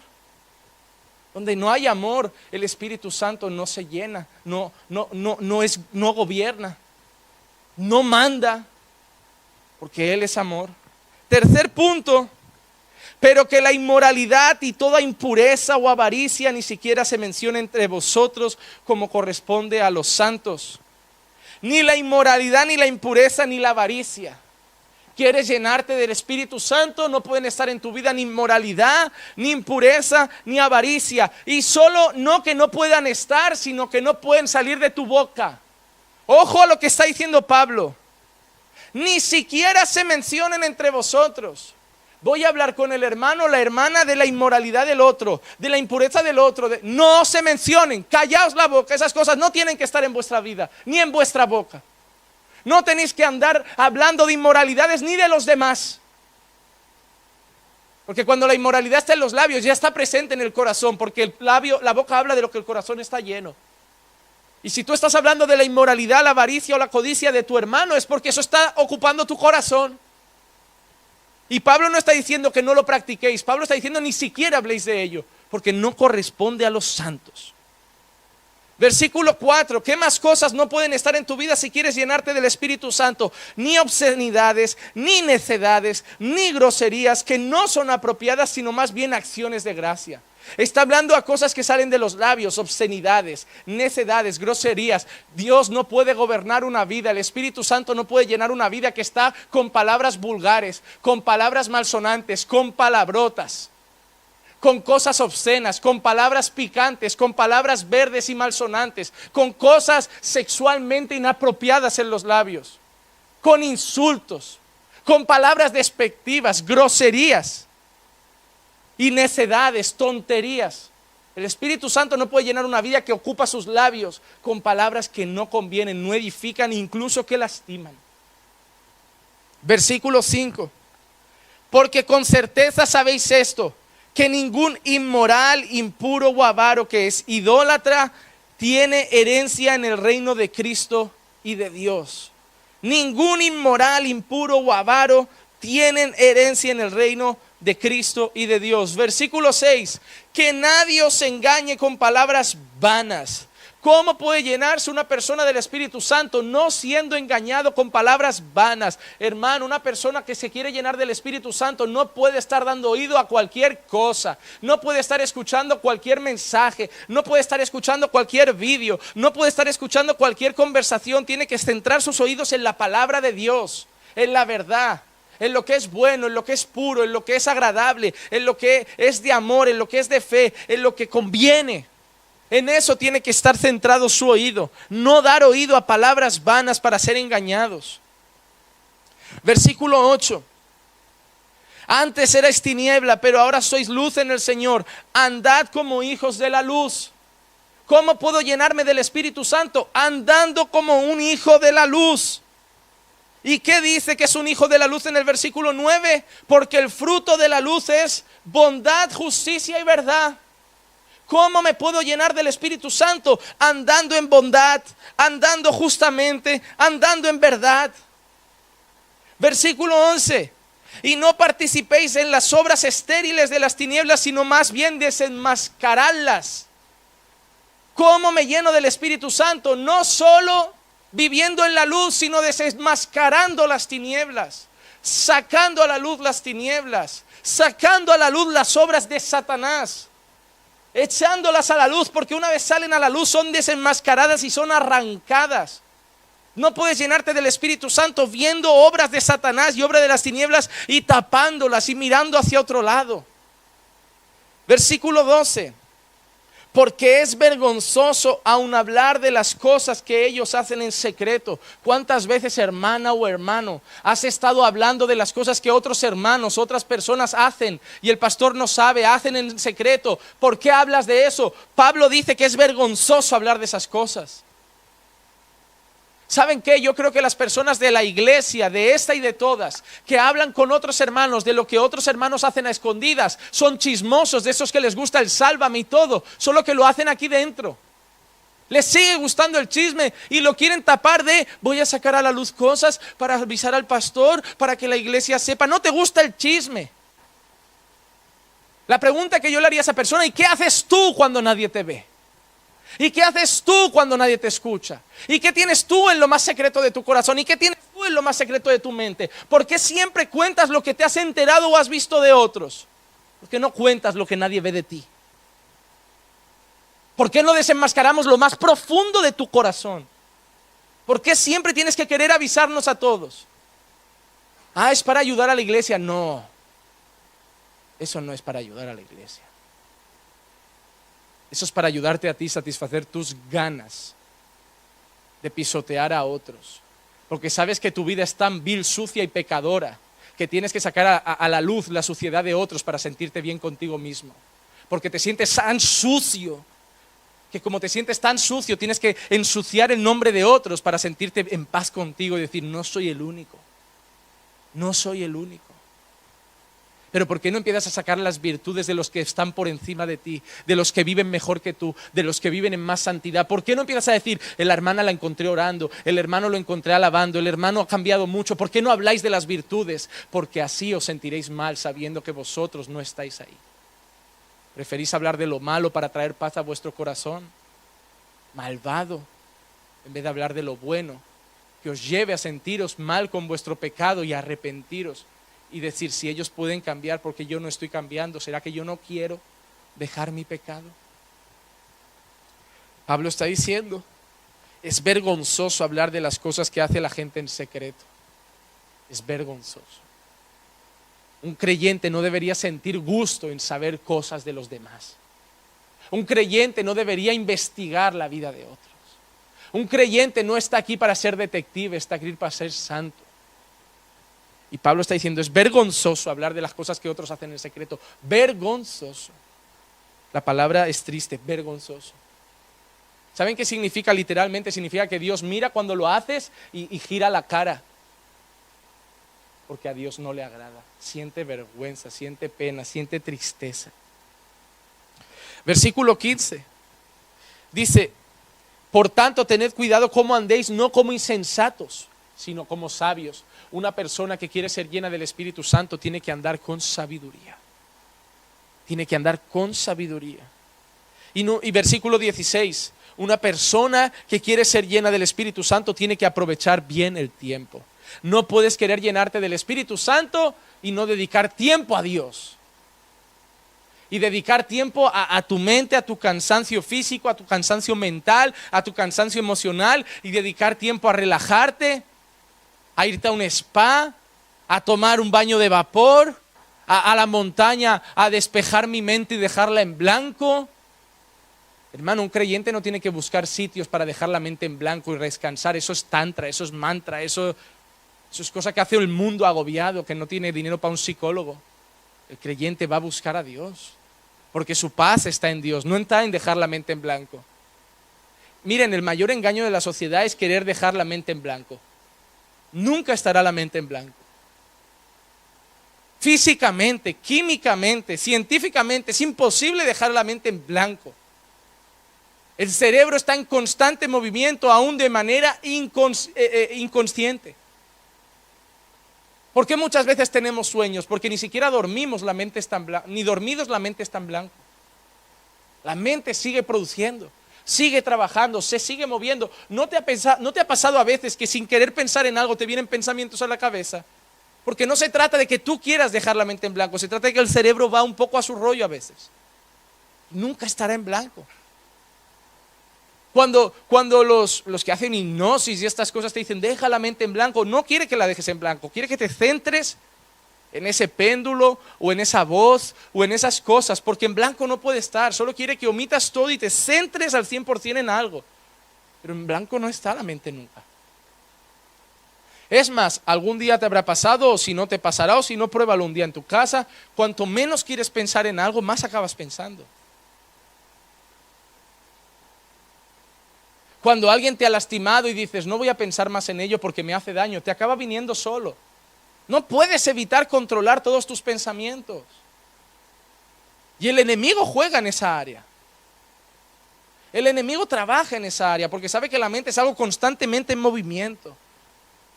Donde no hay amor, el Espíritu Santo no se llena, no gobierna, no manda, porque Él es amor. Tercer punto, pero que la inmoralidad y toda impureza o avaricia ni siquiera se menciona entre vosotros como corresponde a los santos. Ni la inmoralidad, ni la impureza, ni la avaricia. ¿Quieres llenarte del Espíritu Santo? No pueden estar en tu vida ni inmoralidad, ni impureza, ni avaricia. Y solo no que no puedan estar, sino que no pueden salir de tu boca. Ojo a lo que está diciendo Pablo. Ni siquiera se mencionen entre vosotros. Voy a hablar con el hermano o la hermana de la inmoralidad del otro, de la impureza del otro. No se mencionen, callaos la boca. Esas cosas no tienen que estar en vuestra vida, ni en vuestra boca. No tenéis que andar hablando de inmoralidades ni de los demás. Porque cuando la inmoralidad está en los labios, ya está presente en el corazón, porque la boca habla de lo que el corazón está lleno. Y si tú estás hablando de la inmoralidad, la avaricia o la codicia de tu hermano, es porque eso está ocupando tu corazón. Y Pablo no está diciendo que no lo practiquéis. Pablo está diciendo ni siquiera habléis de ello, porque no corresponde a los santos. Versículo 4, ¿qué más cosas no pueden estar en tu vida si quieres llenarte del Espíritu Santo? Ni obscenidades, ni necedades, ni groserías que no son apropiadas, sino más bien acciones de gracia. Está hablando a cosas que salen de los labios, obscenidades, necedades, groserías. Dios no puede gobernar una vida, el Espíritu Santo no puede llenar una vida que está con palabras vulgares, con palabras malsonantes, con palabrotas, con cosas obscenas, con palabras picantes, con palabras verdes y malsonantes, con cosas sexualmente inapropiadas en los labios, con insultos, con palabras despectivas, groserías y necedades, tonterías. El Espíritu Santo no puede llenar una vida que ocupa sus labios con palabras que no convienen, no edifican, incluso que lastiman. Versículo 5. Porque con certeza sabéis esto, que ningún inmoral, impuro o avaro que es idólatra tiene herencia en el reino de Cristo y de Dios. Ningún inmoral, impuro o avaro tienen herencia en el reino de Cristo y de Dios. Versículo 6, que nadie os engañe con palabras vanas. ¿Cómo puede llenarse una persona del Espíritu Santo? No siendo engañado con palabras vanas. Hermano, una persona que se quiere llenar del Espíritu Santo no puede estar dando oído a cualquier cosa. No puede estar escuchando cualquier mensaje. No puede estar escuchando cualquier vídeo. No puede estar escuchando cualquier conversación. Tiene que centrar sus oídos en la palabra de Dios, en la verdad, en lo que es bueno, en lo que es puro, en lo que es agradable, en lo que es de amor, en lo que es de fe, en lo que conviene. En eso tiene que estar centrado su oído, no dar oído a palabras vanas para ser engañados. Versículo 8. Antes erais tiniebla, pero ahora sois luz en el Señor. Andad como hijos de la luz. ¿Cómo puedo llenarme del Espíritu Santo? Andando como un hijo de la luz. ¿Y qué dice que es un hijo de la luz en el versículo 9? Porque el fruto de la luz es bondad, justicia y verdad. ¿Cómo me puedo llenar del Espíritu Santo? Andando en bondad, andando justamente, andando en verdad. Versículo 11. Y no participéis en las obras estériles de las tinieblas, sino más bien desenmascararlas. ¿Cómo me lleno del Espíritu Santo? No solo viviendo en la luz, sino desenmascarando las tinieblas, sacando a la luz las tinieblas, sacando a la luz las obras de Satanás, echándolas a la luz, porque una vez salen a la luz son desenmascaradas y son arrancadas. No puedes llenarte del Espíritu Santo viendo obras de Satanás y obras de las tinieblas y tapándolas y mirando hacia otro lado. Versículo 12. Porque es vergonzoso aún hablar de las cosas que ellos hacen en secreto. ¿Cuántas veces, hermana o hermano, has estado hablando de las cosas que otros hermanos, otras personas hacen y el pastor no sabe, hacen en secreto? ¿Por qué hablas de eso? Pablo dice que es vergonzoso hablar de esas cosas. ¿Saben qué? Yo creo que las personas de la iglesia, de esta y de todas, que hablan con otros hermanos de lo que otros hermanos hacen a escondidas, son chismosos, de esos que les gusta el sálvame y todo, solo que lo hacen aquí dentro. Les sigue gustando el chisme y lo quieren tapar de voy a sacar a la luz cosas para avisar al pastor, para que la iglesia sepa. No te gusta el chisme. La pregunta que yo le haría a esa persona: ¿y qué haces tú cuando nadie te ve? ¿Y qué haces tú cuando nadie te escucha? ¿Y qué tienes tú en lo más secreto de tu corazón? ¿Y qué tienes tú en lo más secreto de tu mente? ¿Por qué siempre cuentas lo que te has enterado o has visto de otros? ¿Por qué no cuentas lo que nadie ve de ti? ¿Por qué no desenmascaramos lo más profundo de tu corazón? ¿Por qué siempre tienes que querer avisarnos a todos? Es para ayudar a la iglesia. No, eso no es para ayudar a la iglesia. Eso es para ayudarte a ti a satisfacer tus ganas de pisotear a otros. Porque sabes que tu vida es tan vil, sucia y pecadora que tienes que sacar a la luz la suciedad de otros para sentirte bien contigo mismo. Porque te sientes tan sucio que como te sientes tan sucio tienes que ensuciar el nombre de otros para sentirte en paz contigo y decir no soy el único. No soy el único. Pero ¿por qué no empiezas a sacar las virtudes de los que están por encima de ti, de los que viven mejor que tú, de los que viven en más santidad? ¿Por qué no empiezas a decir, la hermana la encontré orando, el hermano lo encontré alabando, el hermano ha cambiado mucho? ¿Por qué no habláis de las virtudes? Porque así os sentiréis mal sabiendo que vosotros no estáis ahí. ¿Preferís hablar de lo malo para traer paz a vuestro corazón? Malvado, en vez de hablar de lo bueno, que os lleve a sentiros mal con vuestro pecado y a arrepentiros. Y decir, si ellos pueden cambiar, porque yo no estoy cambiando, ¿será que yo no quiero dejar mi pecado? Pablo está diciendo, es vergonzoso hablar de las cosas que hace la gente en secreto. Es vergonzoso. Un creyente no debería sentir gusto en saber cosas de los demás. Un creyente no debería investigar la vida de otros. Un creyente no está aquí para ser detective, está aquí para ser santo. Y Pablo está diciendo, es vergonzoso hablar de las cosas que otros hacen en secreto. Vergonzoso. La palabra es triste, vergonzoso. ¿Saben qué significa literalmente? Significa que Dios mira cuando lo haces y gira la cara. Porque a Dios no le agrada. Siente vergüenza, siente pena, siente tristeza. Versículo 15. Dice, por tanto, tened cuidado cómo andéis, no como insensatos, sino como sabios. Una persona que quiere ser llena del Espíritu Santo tiene que andar con sabiduría. Tiene que andar con sabiduría. Y versículo 16, una persona que quiere ser llena del Espíritu Santo tiene que aprovechar bien el tiempo. No puedes querer llenarte del Espíritu Santo y no dedicar tiempo a Dios. Y dedicar tiempo a tu mente, a tu cansancio físico, a tu cansancio mental, a tu cansancio emocional, y dedicar tiempo a relajarte, a irte a un spa, a tomar un baño de vapor, a la montaña, a despejar mi mente y dejarla en blanco. Hermano, un creyente no tiene que buscar sitios para dejar la mente en blanco y descansar. Eso es tantra, eso es mantra, eso es cosa que hace el mundo agobiado, que no tiene dinero para un psicólogo. El creyente va a buscar a Dios, porque su paz está en Dios, no está en dejar la mente en blanco. Miren, el mayor engaño de la sociedad es querer dejar la mente en blanco. Nunca estará la mente en blanco. Físicamente, químicamente, científicamente, es imposible dejar la mente en blanco. El cerebro está en constante movimiento, aún de manera inconsciente. ¿Por qué muchas veces tenemos sueños? Porque ni siquiera dormimos, la mente está en blanco, ni dormidos la mente está en blanco. La mente sigue produciendo, sigue trabajando, se sigue moviendo. ¿No te ha pasado a veces que sin querer pensar en algo te vienen pensamientos a la cabeza? Porque no se trata de que tú quieras dejar la mente en blanco, se trata de que el cerebro va un poco a su rollo a veces. Nunca estará en blanco. Cuando los que hacen hipnosis y estas cosas te dicen, deja la mente en blanco, no quiere que la dejes en blanco, quiere que te centres en ese péndulo o en esa voz o en esas cosas, porque en blanco no puede estar, solo quiere que omitas todo y te centres al 100% en algo. Pero en blanco no está la mente nunca. Es más, algún día te habrá pasado, o si no te pasará, o si no, pruébalo un día en tu casa. Cuanto menos quieres pensar en algo, más acabas pensando. Cuando alguien te ha lastimado y dices, no voy a pensar más en ello porque me hace daño, te acaba viniendo solo. No puedes evitar controlar todos tus pensamientos. Y el enemigo juega en esa área. El enemigo trabaja en esa área porque sabe que la mente es algo constantemente en movimiento.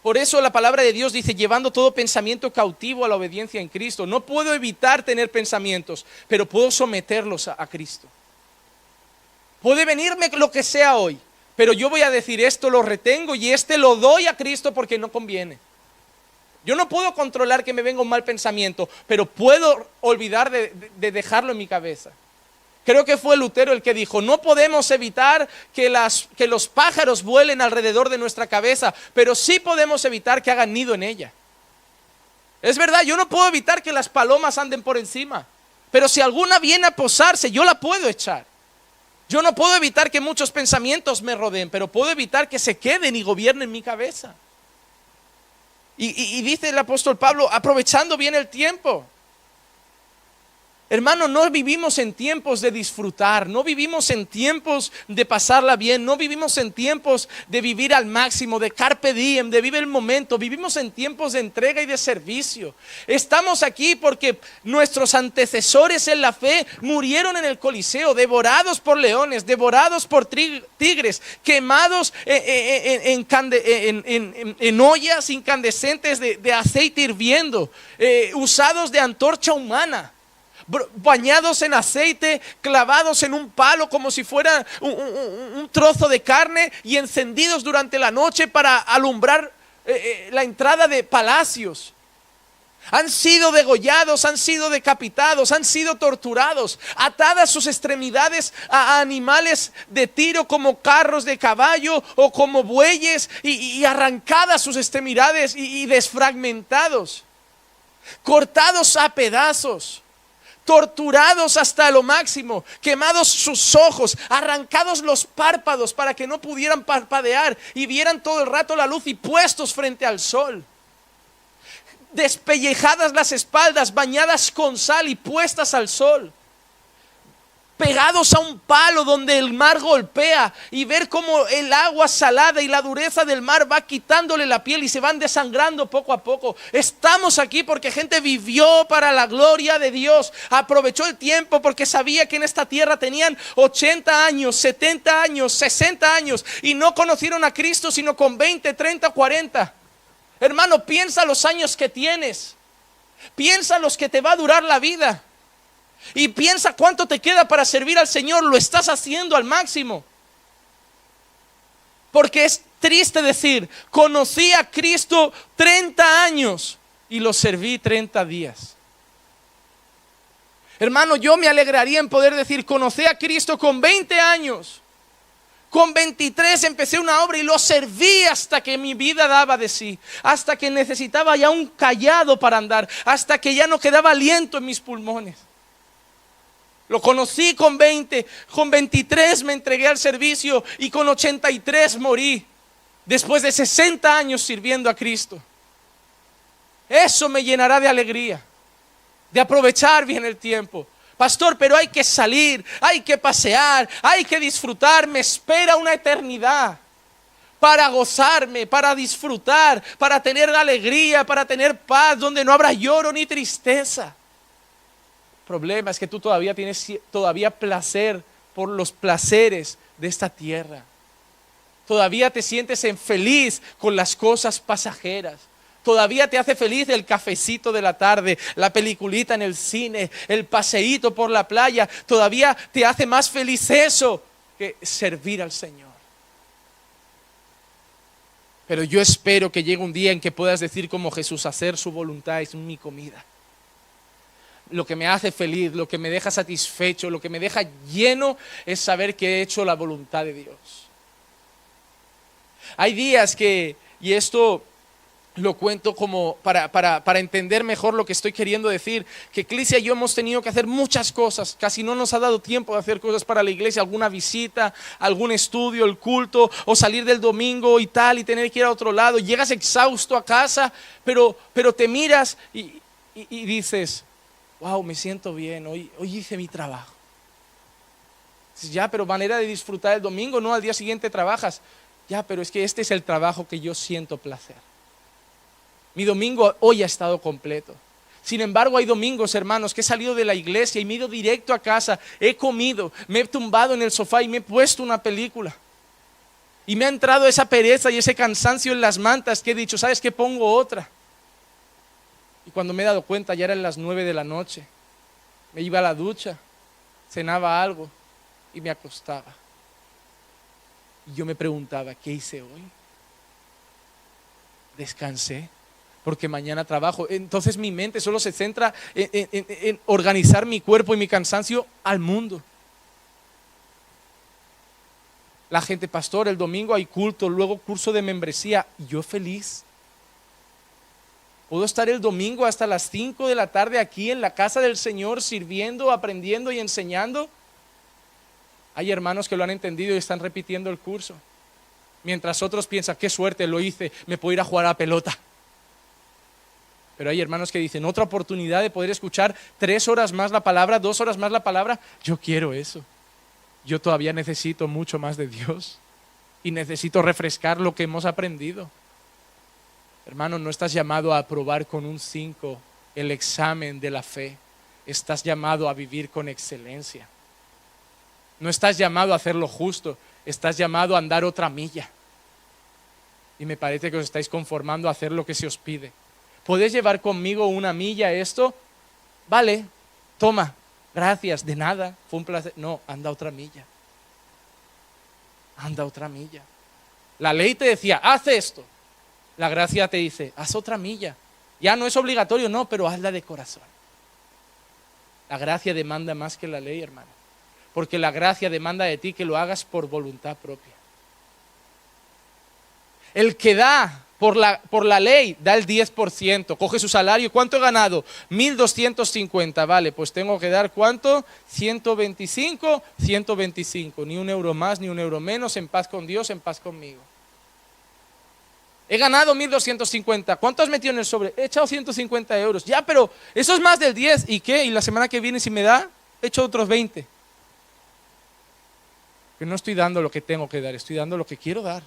Por eso la palabra de Dios dice, llevando todo pensamiento cautivo a la obediencia en Cristo. No puedo evitar tener pensamientos, pero puedo someterlos a Cristo. Puede venirme lo que sea hoy, pero yo voy a decir, esto lo retengo y lo doy a Cristo porque no conviene. Yo no puedo controlar que me venga un mal pensamiento, pero puedo olvidar de dejarlo en mi cabeza. Creo que fue Lutero el que dijo, no podemos evitar que los pájaros vuelen alrededor de nuestra cabeza, pero sí podemos evitar que hagan nido en ella. Es verdad, yo no puedo evitar que las palomas anden por encima, pero si alguna viene a posarse, yo la puedo echar. Yo no puedo evitar que muchos pensamientos me rodeen, pero puedo evitar que se queden y gobiernen mi cabeza. Y dice el apóstol Pablo, aprovechando bien el tiempo. Hermano, no vivimos en tiempos de disfrutar, no vivimos en tiempos de pasarla bien, no vivimos en tiempos de vivir al máximo, de carpe diem, de vivir el momento, vivimos en tiempos de entrega y de servicio. Estamos aquí porque nuestros antecesores en la fe murieron en el Coliseo, devorados por leones, devorados por tigres, quemados en ollas incandescentes de aceite hirviendo, usados de antorcha humana. Bañados en aceite, clavados en un palo como si fuera un trozo de carne y encendidos durante la noche para alumbrar la entrada de palacios. Han sido degollados, han sido decapitados, han sido torturados, atadas sus extremidades a animales de tiro como carros de caballo o como bueyes y arrancadas sus extremidades y desfragmentados, cortados a pedazos. Torturados hasta lo máximo, quemados sus ojos, arrancados los párpados para que no pudieran parpadear y vieran todo el rato la luz y puestos frente al sol. Despellejadas las espaldas, bañadas con sal y puestas al sol. Pegados a un palo donde el mar golpea y ver cómo el agua salada y la dureza del mar va quitándole la piel y se van desangrando poco a poco. Estamos aquí porque gente vivió para la gloria de Dios, aprovechó el tiempo porque sabía que en esta tierra tenían 80 años, 70 años, 60 años y no conocieron a Cristo sino con 20, 30, 40. Hermano, piensa los años que tienes, piensa los que te va a durar la vida. Y piensa cuánto te queda para servir al Señor. Lo estás haciendo al máximo. Porque es triste decir, conocí a Cristo 30 años y lo serví 30 días. Hermano, yo me alegraría en poder decir, conocí a Cristo con 20 años. Con 23 empecé una obra y lo serví hasta que mi vida daba de sí. Hasta que necesitaba ya un cayado para andar. Hasta que ya no quedaba aliento en mis pulmones. Lo conocí con 20, con 23 me entregué al servicio y con 83 morí, después de 60 años sirviendo a Cristo. Eso me llenará de alegría, de aprovechar bien el tiempo. Pastor, pero hay que salir, hay que pasear, hay que disfrutar, me espera una eternidad para gozarme, para disfrutar, para tener alegría, para tener paz, donde no habrá lloro ni tristeza. El problema es que tú todavía tienes placer por los placeres de esta tierra. Todavía te sientes feliz con las cosas pasajeras. Todavía te hace feliz el cafecito de la tarde, la peliculita en el cine, el paseíto por la playa. Todavía te hace más feliz eso que servir al Señor. Pero yo espero que llegue un día en que puedas decir como Jesús, hacer su voluntad es mi comida. Lo que me hace feliz, lo que me deja satisfecho, lo que me deja lleno es saber que he hecho la voluntad de Dios. Hay días que, y esto lo cuento como para entender mejor lo que estoy queriendo decir, que Iglesia y yo hemos tenido que hacer muchas cosas, casi no nos ha dado tiempo de hacer cosas para la iglesia, alguna visita, algún estudio, el culto, o salir del domingo y tal, y tener que ir a otro lado. Llegas exhausto a casa, pero te miras y dices, wow, me siento bien, hoy hice mi trabajo. Dices, ya, pero manera de disfrutar el domingo, no, al día siguiente trabajas. Ya, pero es que este es el trabajo que yo siento placer. Mi domingo hoy ha estado completo. Sin embargo, hay domingos, hermanos, que he salido de la iglesia y me he ido directo a casa, he comido, me he tumbado en el sofá y me he puesto una película. Y me ha entrado esa pereza y ese cansancio en las mantas que he dicho, ¿sabes qué? Pongo otra. Y cuando me he dado cuenta ya eran las 9 de la noche. Me iba a la ducha, cenaba algo y me acostaba. Y yo me preguntaba, ¿qué hice hoy? Descansé, porque mañana trabajo. Entonces mi mente solo se centra en organizar mi cuerpo y mi cansancio al mundo. La gente, pastor, el domingo hay culto, luego curso de membresía. Y yo feliz. Puedo estar el domingo hasta las 5 de la tarde aquí en la casa del Señor sirviendo, aprendiendo y enseñando. Hay hermanos que lo han entendido y están repitiendo el curso. Mientras otros piensan, qué suerte, lo hice, me puedo ir a jugar a pelota. Pero hay hermanos que dicen, otra oportunidad de poder escuchar 3 horas más la palabra, 2 horas más la palabra. Yo quiero eso. Yo todavía necesito mucho más de Dios. Y necesito refrescar lo que hemos aprendido. Hermano, no estás llamado a aprobar con un 5 el examen de la fe. Estás llamado a vivir con excelencia. No estás llamado a hacer lo justo, estás llamado a andar otra milla. Y me parece que os estáis conformando a hacer lo que se os pide. ¿Podés llevar conmigo una milla esto? Vale, toma, gracias, de nada, fue un placer. No, anda otra milla. Anda otra milla. La ley te decía, haz esto. La gracia te dice, haz otra milla. Ya no es obligatorio, no, pero hazla de corazón. La gracia demanda más que la ley, hermano. Porque la gracia demanda de ti que lo hagas por voluntad propia. El que da por la ley da el 10%, coge su salario. ¿Cuánto he ganado? 1.250, vale, pues tengo que dar ¿cuánto? 125, 125, ni un euro más, ni un euro menos, en paz con Dios, en paz conmigo. He ganado 1.250, ¿cuánto has metido en el sobre? He echado 150 euros, ya, pero eso es más del 10, ¿y qué? ¿Y la semana que viene si me da? He hecho otros 20. Que no estoy dando lo que tengo que dar, estoy dando lo que quiero dar.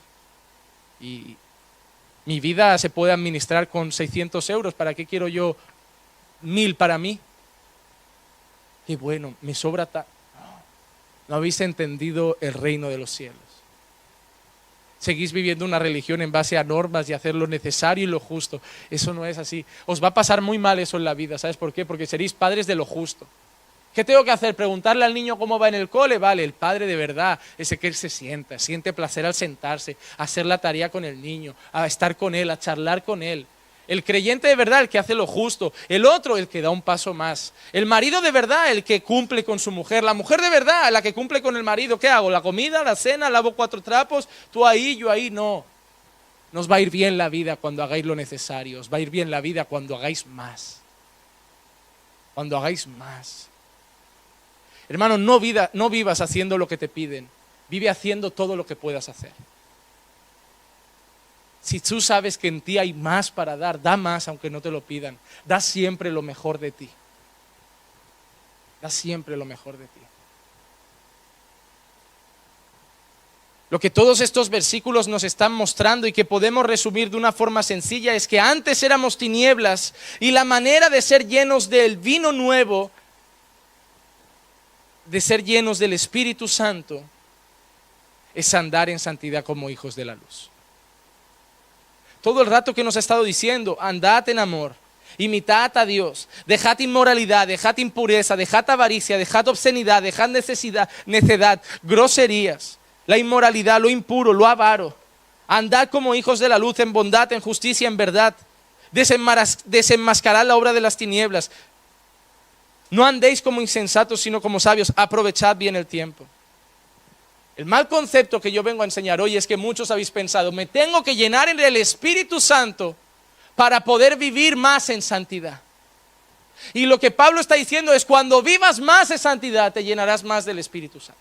Y mi vida se puede administrar con 600 euros. ¿Para qué quiero yo 1.000 para mí? Qué bueno, me sobra No habéis entendido el reino de los cielos. Seguís viviendo una religión en base a normas y hacer lo necesario y lo justo. Eso no es así. Os va a pasar muy mal eso en la vida. ¿Sabes por qué? Porque seréis padres de lo justo. ¿Qué tengo que hacer? ¿Preguntarle al niño cómo va en el cole? Vale, el padre de verdad, ese que él se sienta, siente placer al sentarse, a hacer la tarea con el niño, a estar con él, a charlar con él. El creyente de verdad, el que hace lo justo. El otro, el que da un paso más. El marido de verdad, el que cumple con su mujer. La mujer de verdad, la que cumple con el marido. ¿Qué hago? ¿La comida, la cena, lavo 4 trapos? Tú ahí, yo ahí, no. Nos va a ir bien la vida cuando hagáis lo necesario. Os va a ir bien la vida cuando hagáis más. Cuando hagáis más. Hermano, no vivas haciendo lo que te piden. Vive haciendo todo lo que puedas hacer. Si tú sabes que en ti hay más para dar, da más aunque no te lo pidan. Da siempre lo mejor de ti. Da siempre lo mejor de ti. Lo que todos estos versículos nos están mostrando y que podemos resumir de una forma sencilla es que antes éramos tinieblas y la manera de ser llenos del vino nuevo, de ser llenos del Espíritu Santo, es andar en santidad como hijos de la luz. Todo el rato que nos ha estado diciendo, andad en amor, imitad a Dios, dejad inmoralidad, dejad impureza, dejad avaricia, dejad obscenidad, dejad necedad, groserías, la inmoralidad, lo impuro, lo avaro. Andad como hijos de la luz en bondad, en justicia, en verdad. Desenmascarad la obra de las tinieblas. No andéis como insensatos, sino como sabios. Aprovechad bien el tiempo. El mal concepto que yo vengo a enseñar hoy es que muchos habéis pensado, me tengo que llenar en el Espíritu Santo para poder vivir más en santidad. Y lo que Pablo está diciendo es, cuando vivas más en santidad, te llenarás más del Espíritu Santo.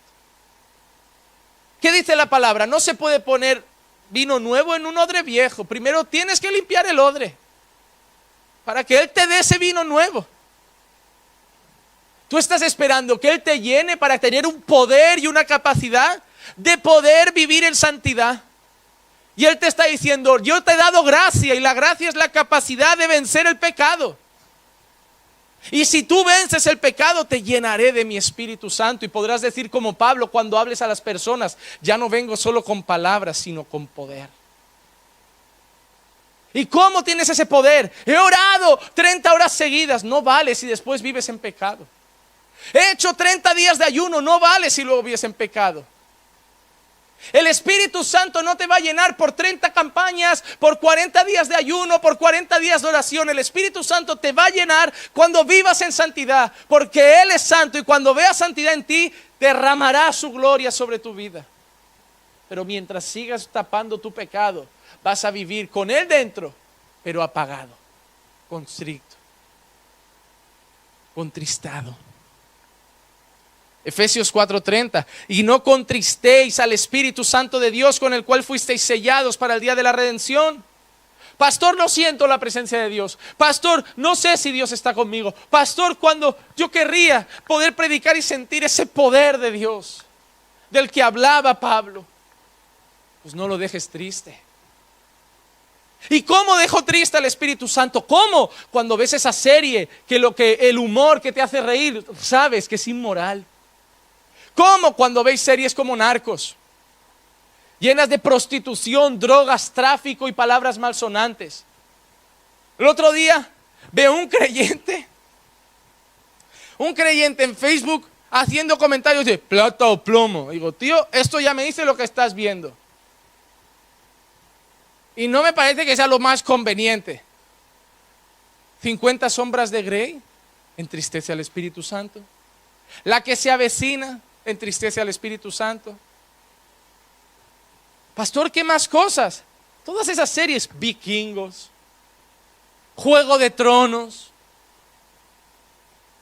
¿Qué dice la palabra? No se puede poner vino nuevo en un odre viejo. Primero tienes que limpiar el odre para que Él te dé ese vino nuevo. Tú estás esperando que Él te llene para tener un poder y una capacidad de poder vivir en santidad. Y Él te está diciendo, yo te he dado gracia y la gracia es la capacidad de vencer el pecado. Y si tú vences el pecado, te llenaré de mi Espíritu Santo. Y podrás decir como Pablo cuando hables a las personas, ya no vengo solo con palabras, sino con poder. ¿Y cómo tienes ese poder? He orado 30 horas seguidas. No vale si después vives en pecado. He hecho 30 días de ayuno. No vale si luego vives en pecado. El Espíritu Santo no te va a llenar por 30 campañas, por 40 días de ayuno, por 40 días de oración. El Espíritu Santo te va a llenar cuando vivas en santidad, porque Él es santo y cuando veas santidad en ti, derramará su gloria sobre tu vida. Pero mientras sigas tapando tu pecado, vas a vivir con Él dentro, pero apagado, constricto, contristado. Efesios 4:30, y no contristéis al Espíritu Santo de Dios con el cual fuisteis sellados para el día de la redención. Pastor, no siento la presencia de Dios. Pastor, no sé si Dios está conmigo. Pastor, cuando yo querría poder predicar y sentir ese poder de Dios del que hablaba Pablo, pues no lo dejes triste. ¿Y cómo dejo triste al Espíritu Santo? ¿Cómo? Cuando ves esa serie que el humor que te hace reír, sabes que es inmoral. ¿Cómo? Cuando veis series como Narcos, llenas de prostitución, drogas, tráfico y palabras malsonantes. El otro día veo un creyente en Facebook haciendo comentarios de plata o plomo. Digo, tío, esto ya me dice lo que estás viendo. Y no me parece que sea lo más conveniente. 50 sombras de Grey entristece al Espíritu Santo. La que se avecina entristece al Espíritu Santo. Pastor, ¿qué más cosas? Todas esas series, Vikingos, Juego de Tronos,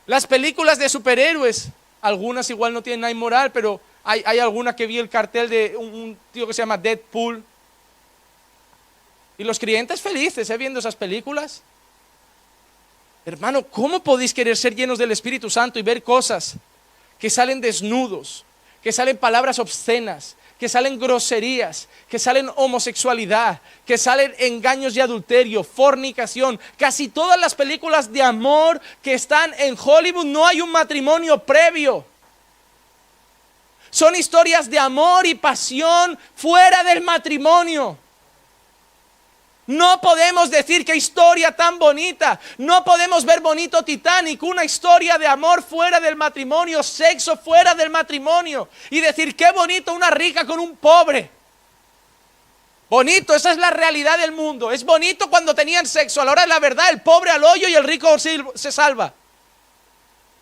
las películas de superhéroes, algunas igual no tienen nada inmoral, pero hay alguna que vi el cartel de un tío que se llama Deadpool. Y los creyentes felices viendo esas películas. Hermano, ¿cómo podéis querer ser llenos del Espíritu Santo y ver cosas que salen desnudos, que salen palabras obscenas, que salen groserías, que salen homosexualidad, que salen engaños y adulterio, fornicación? Casi todas las películas de amor que están en Hollywood no hay un matrimonio previo. Son historias de amor y pasión fuera del matrimonio. No podemos decir qué historia tan bonita. No podemos ver bonito Titanic, una historia de amor fuera del matrimonio, sexo fuera del matrimonio, y decir qué bonito una rica con un pobre. Bonito, esa es la realidad del mundo. Es bonito cuando tenían sexo. A la hora de la verdad, el pobre al hoyo y el rico se salva.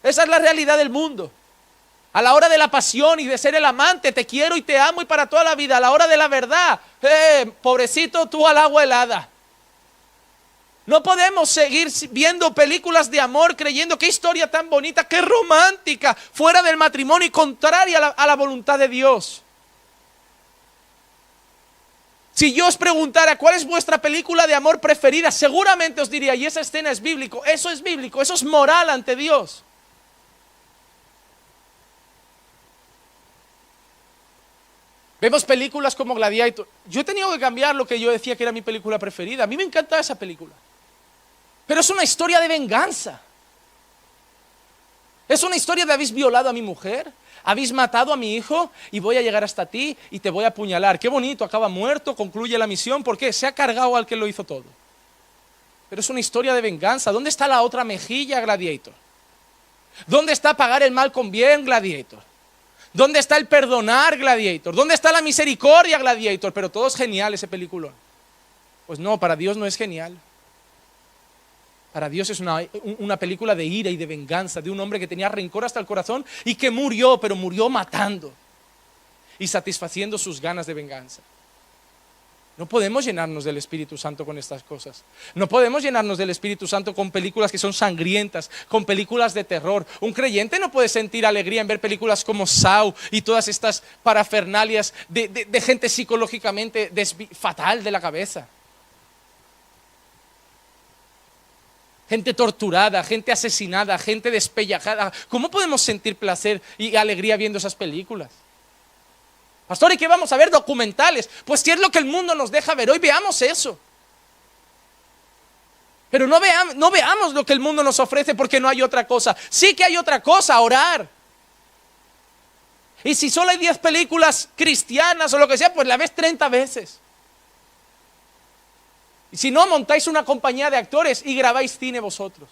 Esa es la realidad del mundo. A la hora de la pasión y de ser el amante, te quiero y te amo y para toda la vida. A la hora de la verdad, pobrecito tú al agua helada. No podemos seguir viendo películas de amor creyendo qué historia tan bonita, qué romántica, fuera del matrimonio y contraria a la voluntad de Dios. Si yo os preguntara cuál es vuestra película de amor preferida, seguramente os diría, y esa escena es bíblico, eso es moral ante Dios. Vemos películas como Gladiator. Yo he tenido que cambiar lo que yo decía que era mi película preferida. A mí me encantaba esa película. Pero es una historia de venganza. Es una historia de habéis violado a mi mujer, habéis matado a mi hijo y voy a llegar hasta ti y te voy a apuñalar. Qué bonito, acaba muerto, concluye la misión. ¿Por qué? Se ha cargado al que lo hizo todo. Pero es una historia de venganza. ¿Dónde está la otra mejilla, Gladiator? ¿Dónde está pagar el mal con bien, Gladiator? ¿Dónde está el perdonar, Gladiator? ¿Dónde está la misericordia, Gladiator? Pero todo es genial ese peliculón. Pues no, para Dios no es genial. Para Dios es una película de ira y de venganza, de un hombre que tenía rencor hasta el corazón y que murió, pero murió matando y satisfaciendo sus ganas de venganza. No podemos llenarnos del Espíritu Santo con estas cosas. No podemos llenarnos del Espíritu Santo con películas que son sangrientas, con películas de terror. Un creyente no puede sentir alegría en ver películas como Saw y todas estas parafernalias de gente psicológicamente fatal de la cabeza. gente torturada, gente asesinada, gente despellejada. ¿Cómo podemos sentir placer y alegría viendo esas películas? Pastor, ¿y qué vamos a ver? Documentales. Pues si es lo que el mundo nos deja ver hoy, veamos eso. Pero no veamos lo que el mundo nos ofrece, porque no hay otra cosa. Sí que hay otra cosa, orar. Y si solo hay 10 películas cristianas o lo que sea, pues la ves 30 veces. Y si no, montáis una compañía de actores y grabáis cine vosotros.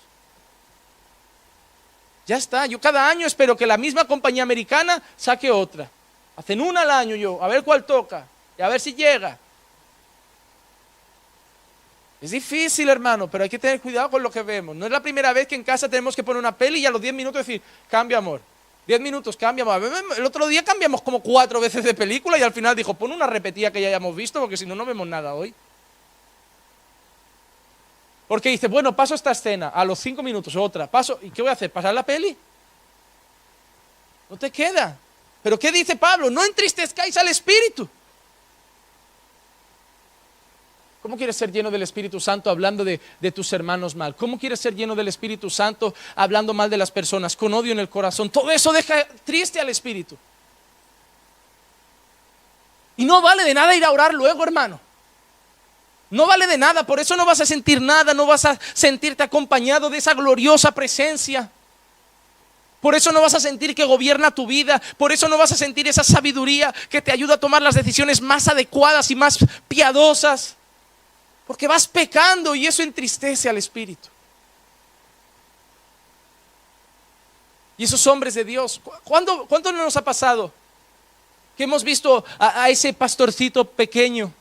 Ya está. Yo cada año espero que la misma compañía americana saque otra. Hacen una al año yo, a ver cuál toca y a ver si llega. Es difícil, hermano, pero hay que tener cuidado con lo que vemos. No es la primera vez que en casa tenemos que poner una peli y a los 10 minutos decir, cambia, amor. 10 minutos, cambia, amor. El otro día cambiamos como 4 veces de película y al final dijo, pon una repetida que ya hayamos visto, porque si no, no vemos nada hoy. Porque dice, bueno, paso esta escena, a los 5 minutos otra, paso, ¿y qué voy a hacer? ¿Pasar la peli? No te queda. ¿Pero qué dice Pablo? No entristezcáis al Espíritu. ¿Cómo quieres ser lleno del Espíritu Santo hablando de tus hermanos mal? ¿Cómo quieres ser lleno del Espíritu Santo hablando mal de las personas, con odio en el corazón? Todo eso deja triste al Espíritu. Y no vale de nada ir a orar luego, hermano. No vale de nada, por eso no vas a sentir nada, no vas a sentirte acompañado de esa gloriosa presencia. Por eso no vas a sentir que gobierna tu vida, por eso no vas a sentir esa sabiduría que te ayuda a tomar las decisiones más adecuadas y más piadosas. Porque vas pecando y eso entristece al Espíritu. Y esos hombres de Dios, ¿cuándo no nos ha pasado que hemos visto a ese pastorcito pequeño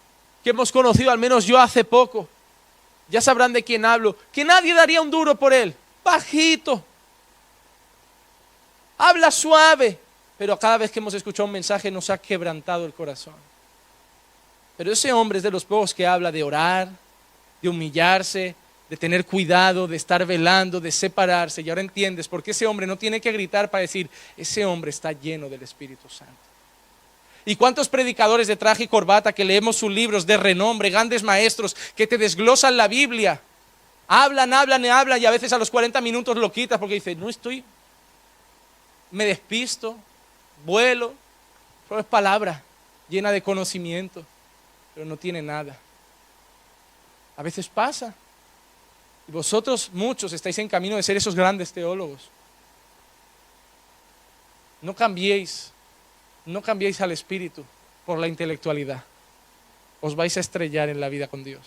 que hemos conocido, al menos yo hace poco? Ya sabrán de quién hablo. Que nadie daría un duro por él. Bajito. Habla suave. Pero cada vez que hemos escuchado un mensaje nos ha quebrantado el corazón. Pero ese hombre es de los pocos que habla de orar, de humillarse, de tener cuidado, de estar velando, de separarse. Y ahora entiendes por qué ese hombre no tiene que gritar para decir, ese hombre está lleno del Espíritu Santo. ¿Y cuántos predicadores de traje y corbata que leemos sus libros de renombre, grandes maestros que te desglosan la Biblia? Hablan y a veces a los 40 minutos lo quitas porque dice, me despisto, vuelo. Pero es palabra llena de conocimiento, pero no tiene nada. A veces pasa. Y vosotros muchos estáis en camino de ser esos grandes teólogos. No cambiéis al Espíritu por la intelectualidad. Os vais a estrellar en la vida con Dios.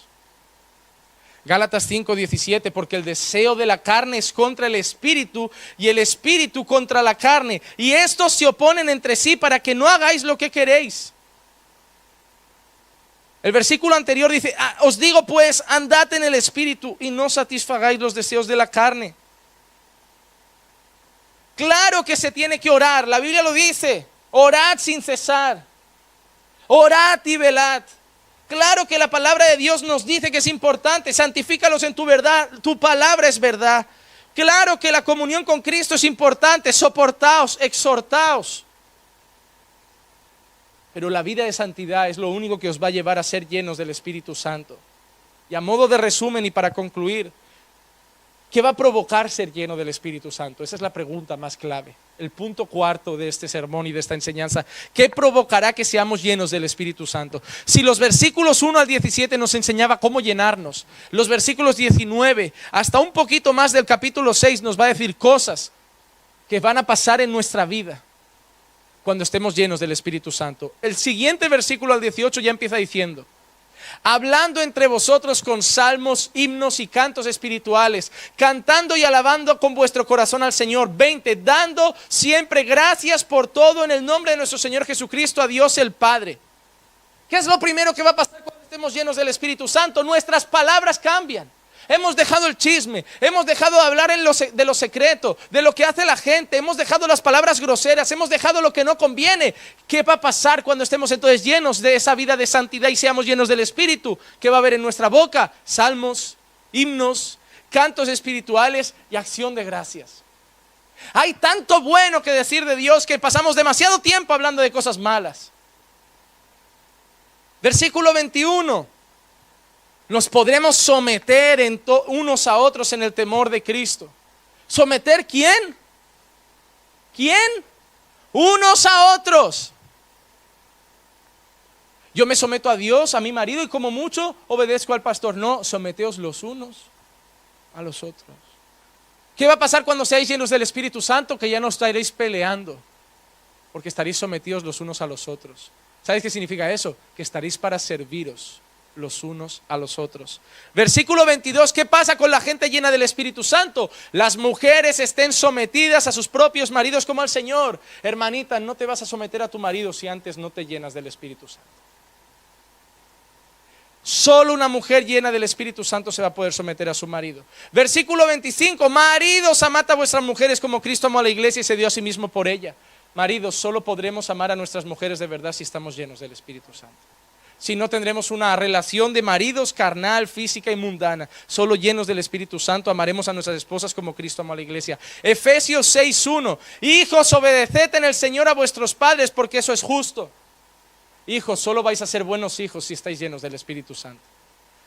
Gálatas 5:17, porque el deseo de la carne es contra el Espíritu y el Espíritu contra la carne. Y estos se oponen entre sí para que no hagáis lo que queréis. El versículo anterior dice, os digo pues, andad en el Espíritu y no satisfagáis los deseos de la carne. Claro que se tiene que orar, la Biblia lo dice. Orad sin cesar. Orad y velad. Claro que la palabra de Dios nos dice que es importante. Santifícalos en tu verdad. Tu palabra es verdad. Claro que la comunión con Cristo es importante. Soportaos, exhortaos. Pero la vida de santidad es lo único que os va a llevar a ser llenos del Espíritu Santo. Y a modo de resumen y para concluir, ¿qué va a provocar ser lleno del Espíritu Santo? Esa es la pregunta más clave. El punto cuarto de este sermón y de esta enseñanza. ¿Qué provocará que seamos llenos del Espíritu Santo? Si los versículos 1 al 17 nos enseñaba cómo llenarnos, los versículos 19 hasta un poquito más del capítulo 6 nos va a decir cosas que van a pasar en nuestra vida cuando estemos llenos del Espíritu Santo. El siguiente versículo al 18 ya empieza diciendo, hablando entre vosotros con salmos, himnos y cantos espirituales, cantando y alabando con vuestro corazón al Señor. 20, dando siempre gracias por todo en el nombre de nuestro Señor Jesucristo a Dios el Padre. ¿Qué es lo primero que va a pasar cuando estemos llenos del Espíritu Santo? Nuestras palabras cambian. Hemos dejado el chisme, hemos dejado de hablar de lo secreto, de lo que hace la gente, hemos dejado las palabras groseras, hemos dejado lo que no conviene. ¿Qué va a pasar cuando estemos entonces llenos de esa vida de santidad y seamos llenos del Espíritu? ¿Qué va a haber en nuestra boca? Salmos, himnos, cantos espirituales y acción de gracias. Hay tanto bueno que decir de Dios que pasamos demasiado tiempo hablando de cosas malas. Versículo 21. Nos podremos someter unos a otros en el temor de Cristo. ¿Someter quién? ¿Quién? Unos a otros. Yo me someto a Dios, a mi marido, y como mucho obedezco al pastor. No, someteos los unos a los otros. ¿Qué va a pasar cuando seáis llenos del Espíritu Santo? Que ya no estaréis peleando, porque estaréis sometidos los unos a los otros. ¿Sabes qué significa eso? Que estaréis para serviros los unos a los otros. Versículo 22, ¿qué pasa con la gente llena del Espíritu Santo? Las mujeres estén sometidas a sus propios maridos como al Señor. Hermanita, no te vas a someter a tu marido si antes no te llenas del Espíritu Santo. Solo una mujer llena del Espíritu Santo se va a poder someter a su marido. Versículo 25, maridos, amad a vuestras mujeres como Cristo amó a la iglesia y se dio a sí mismo por ella. Maridos, solo podremos amar a nuestras mujeres de verdad si estamos llenos del Espíritu Santo. Si no, tendremos una relación de maridos carnal, física y mundana. Solo llenos del Espíritu Santo amaremos a nuestras esposas como Cristo amó a la iglesia. Efesios 6:1, hijos, obedeced en el Señor a vuestros padres, porque eso es justo. Hijos, solo vais a ser buenos hijos si estáis llenos del Espíritu Santo.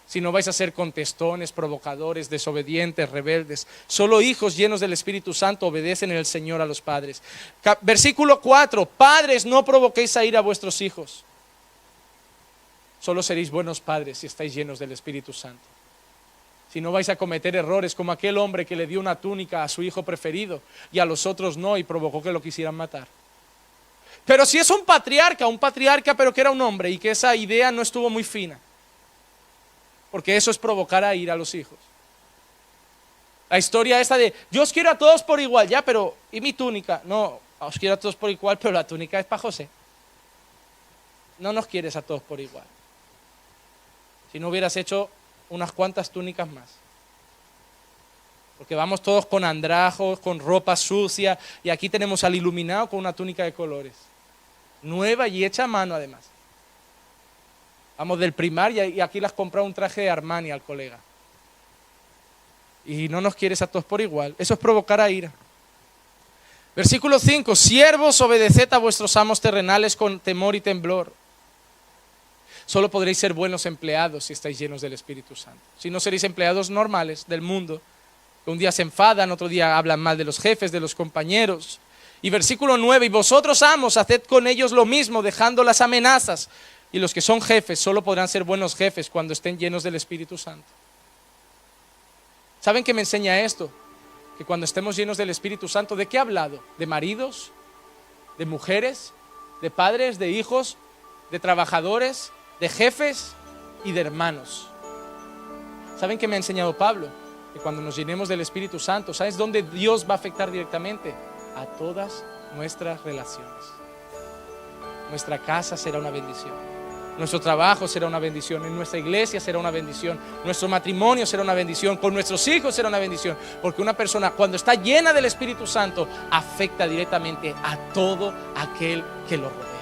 Si no, vais a ser contestones, provocadores, desobedientes, rebeldes. Solo hijos llenos del Espíritu Santo obedecen en el Señor a los padres. Versículo 4, padres, no provoquéis a ira a vuestros hijos. Solo seréis buenos padres si estáis llenos del Espíritu Santo. Si no, vais a cometer errores como aquel hombre que le dio una túnica a su hijo preferido y a los otros no, y provocó que lo quisieran matar. Pero si es un patriarca pero que era un hombre y que esa idea no estuvo muy fina, porque eso es provocar a ira a los hijos. La historia esta de yo os quiero a todos por igual, ya, pero ¿y mi túnica? No, os quiero a todos por igual, pero la túnica es para José. No nos quieres a todos por igual. Si no hubieras hecho unas cuantas túnicas más. Porque vamos todos con andrajos, con ropa sucia, y aquí tenemos al iluminado con una túnica de colores, nueva y hecha a mano además. Vamos del primaria y aquí le has comprado un traje de Armani al colega. Y no nos quieres a todos por igual. Eso es provocar a ira. Versículo 5, siervos, obedeced a vuestros amos terrenales con temor y temblor. Solo podréis ser buenos empleados si estáis llenos del Espíritu Santo. Si no, seréis empleados normales del mundo, que un día se enfadan, otro día hablan mal de los jefes, de los compañeros. Y versículo 9, y vosotros amos, haced con ellos lo mismo, dejando las amenazas. Y los que son jefes solo podrán ser buenos jefes cuando estén llenos del Espíritu Santo. ¿Saben qué me enseña esto? Que cuando estemos llenos del Espíritu Santo, ¿de qué ha hablado? ¿De maridos? ¿De mujeres? ¿De padres? ¿De hijos? ¿De trabajadores? ¿De jefes? Y de hermanos. ¿Saben qué me ha enseñado Pablo? Que cuando nos llenemos del Espíritu Santo, ¿sabes dónde Dios va a afectar directamente? A todas nuestras relaciones. Nuestra casa será una bendición. Nuestro trabajo será una bendición, en nuestra iglesia será una bendición, nuestro matrimonio será una bendición, con nuestros hijos será una bendición, porque una persona cuando está llena del Espíritu Santo afecta directamente a todo aquel que lo rodea.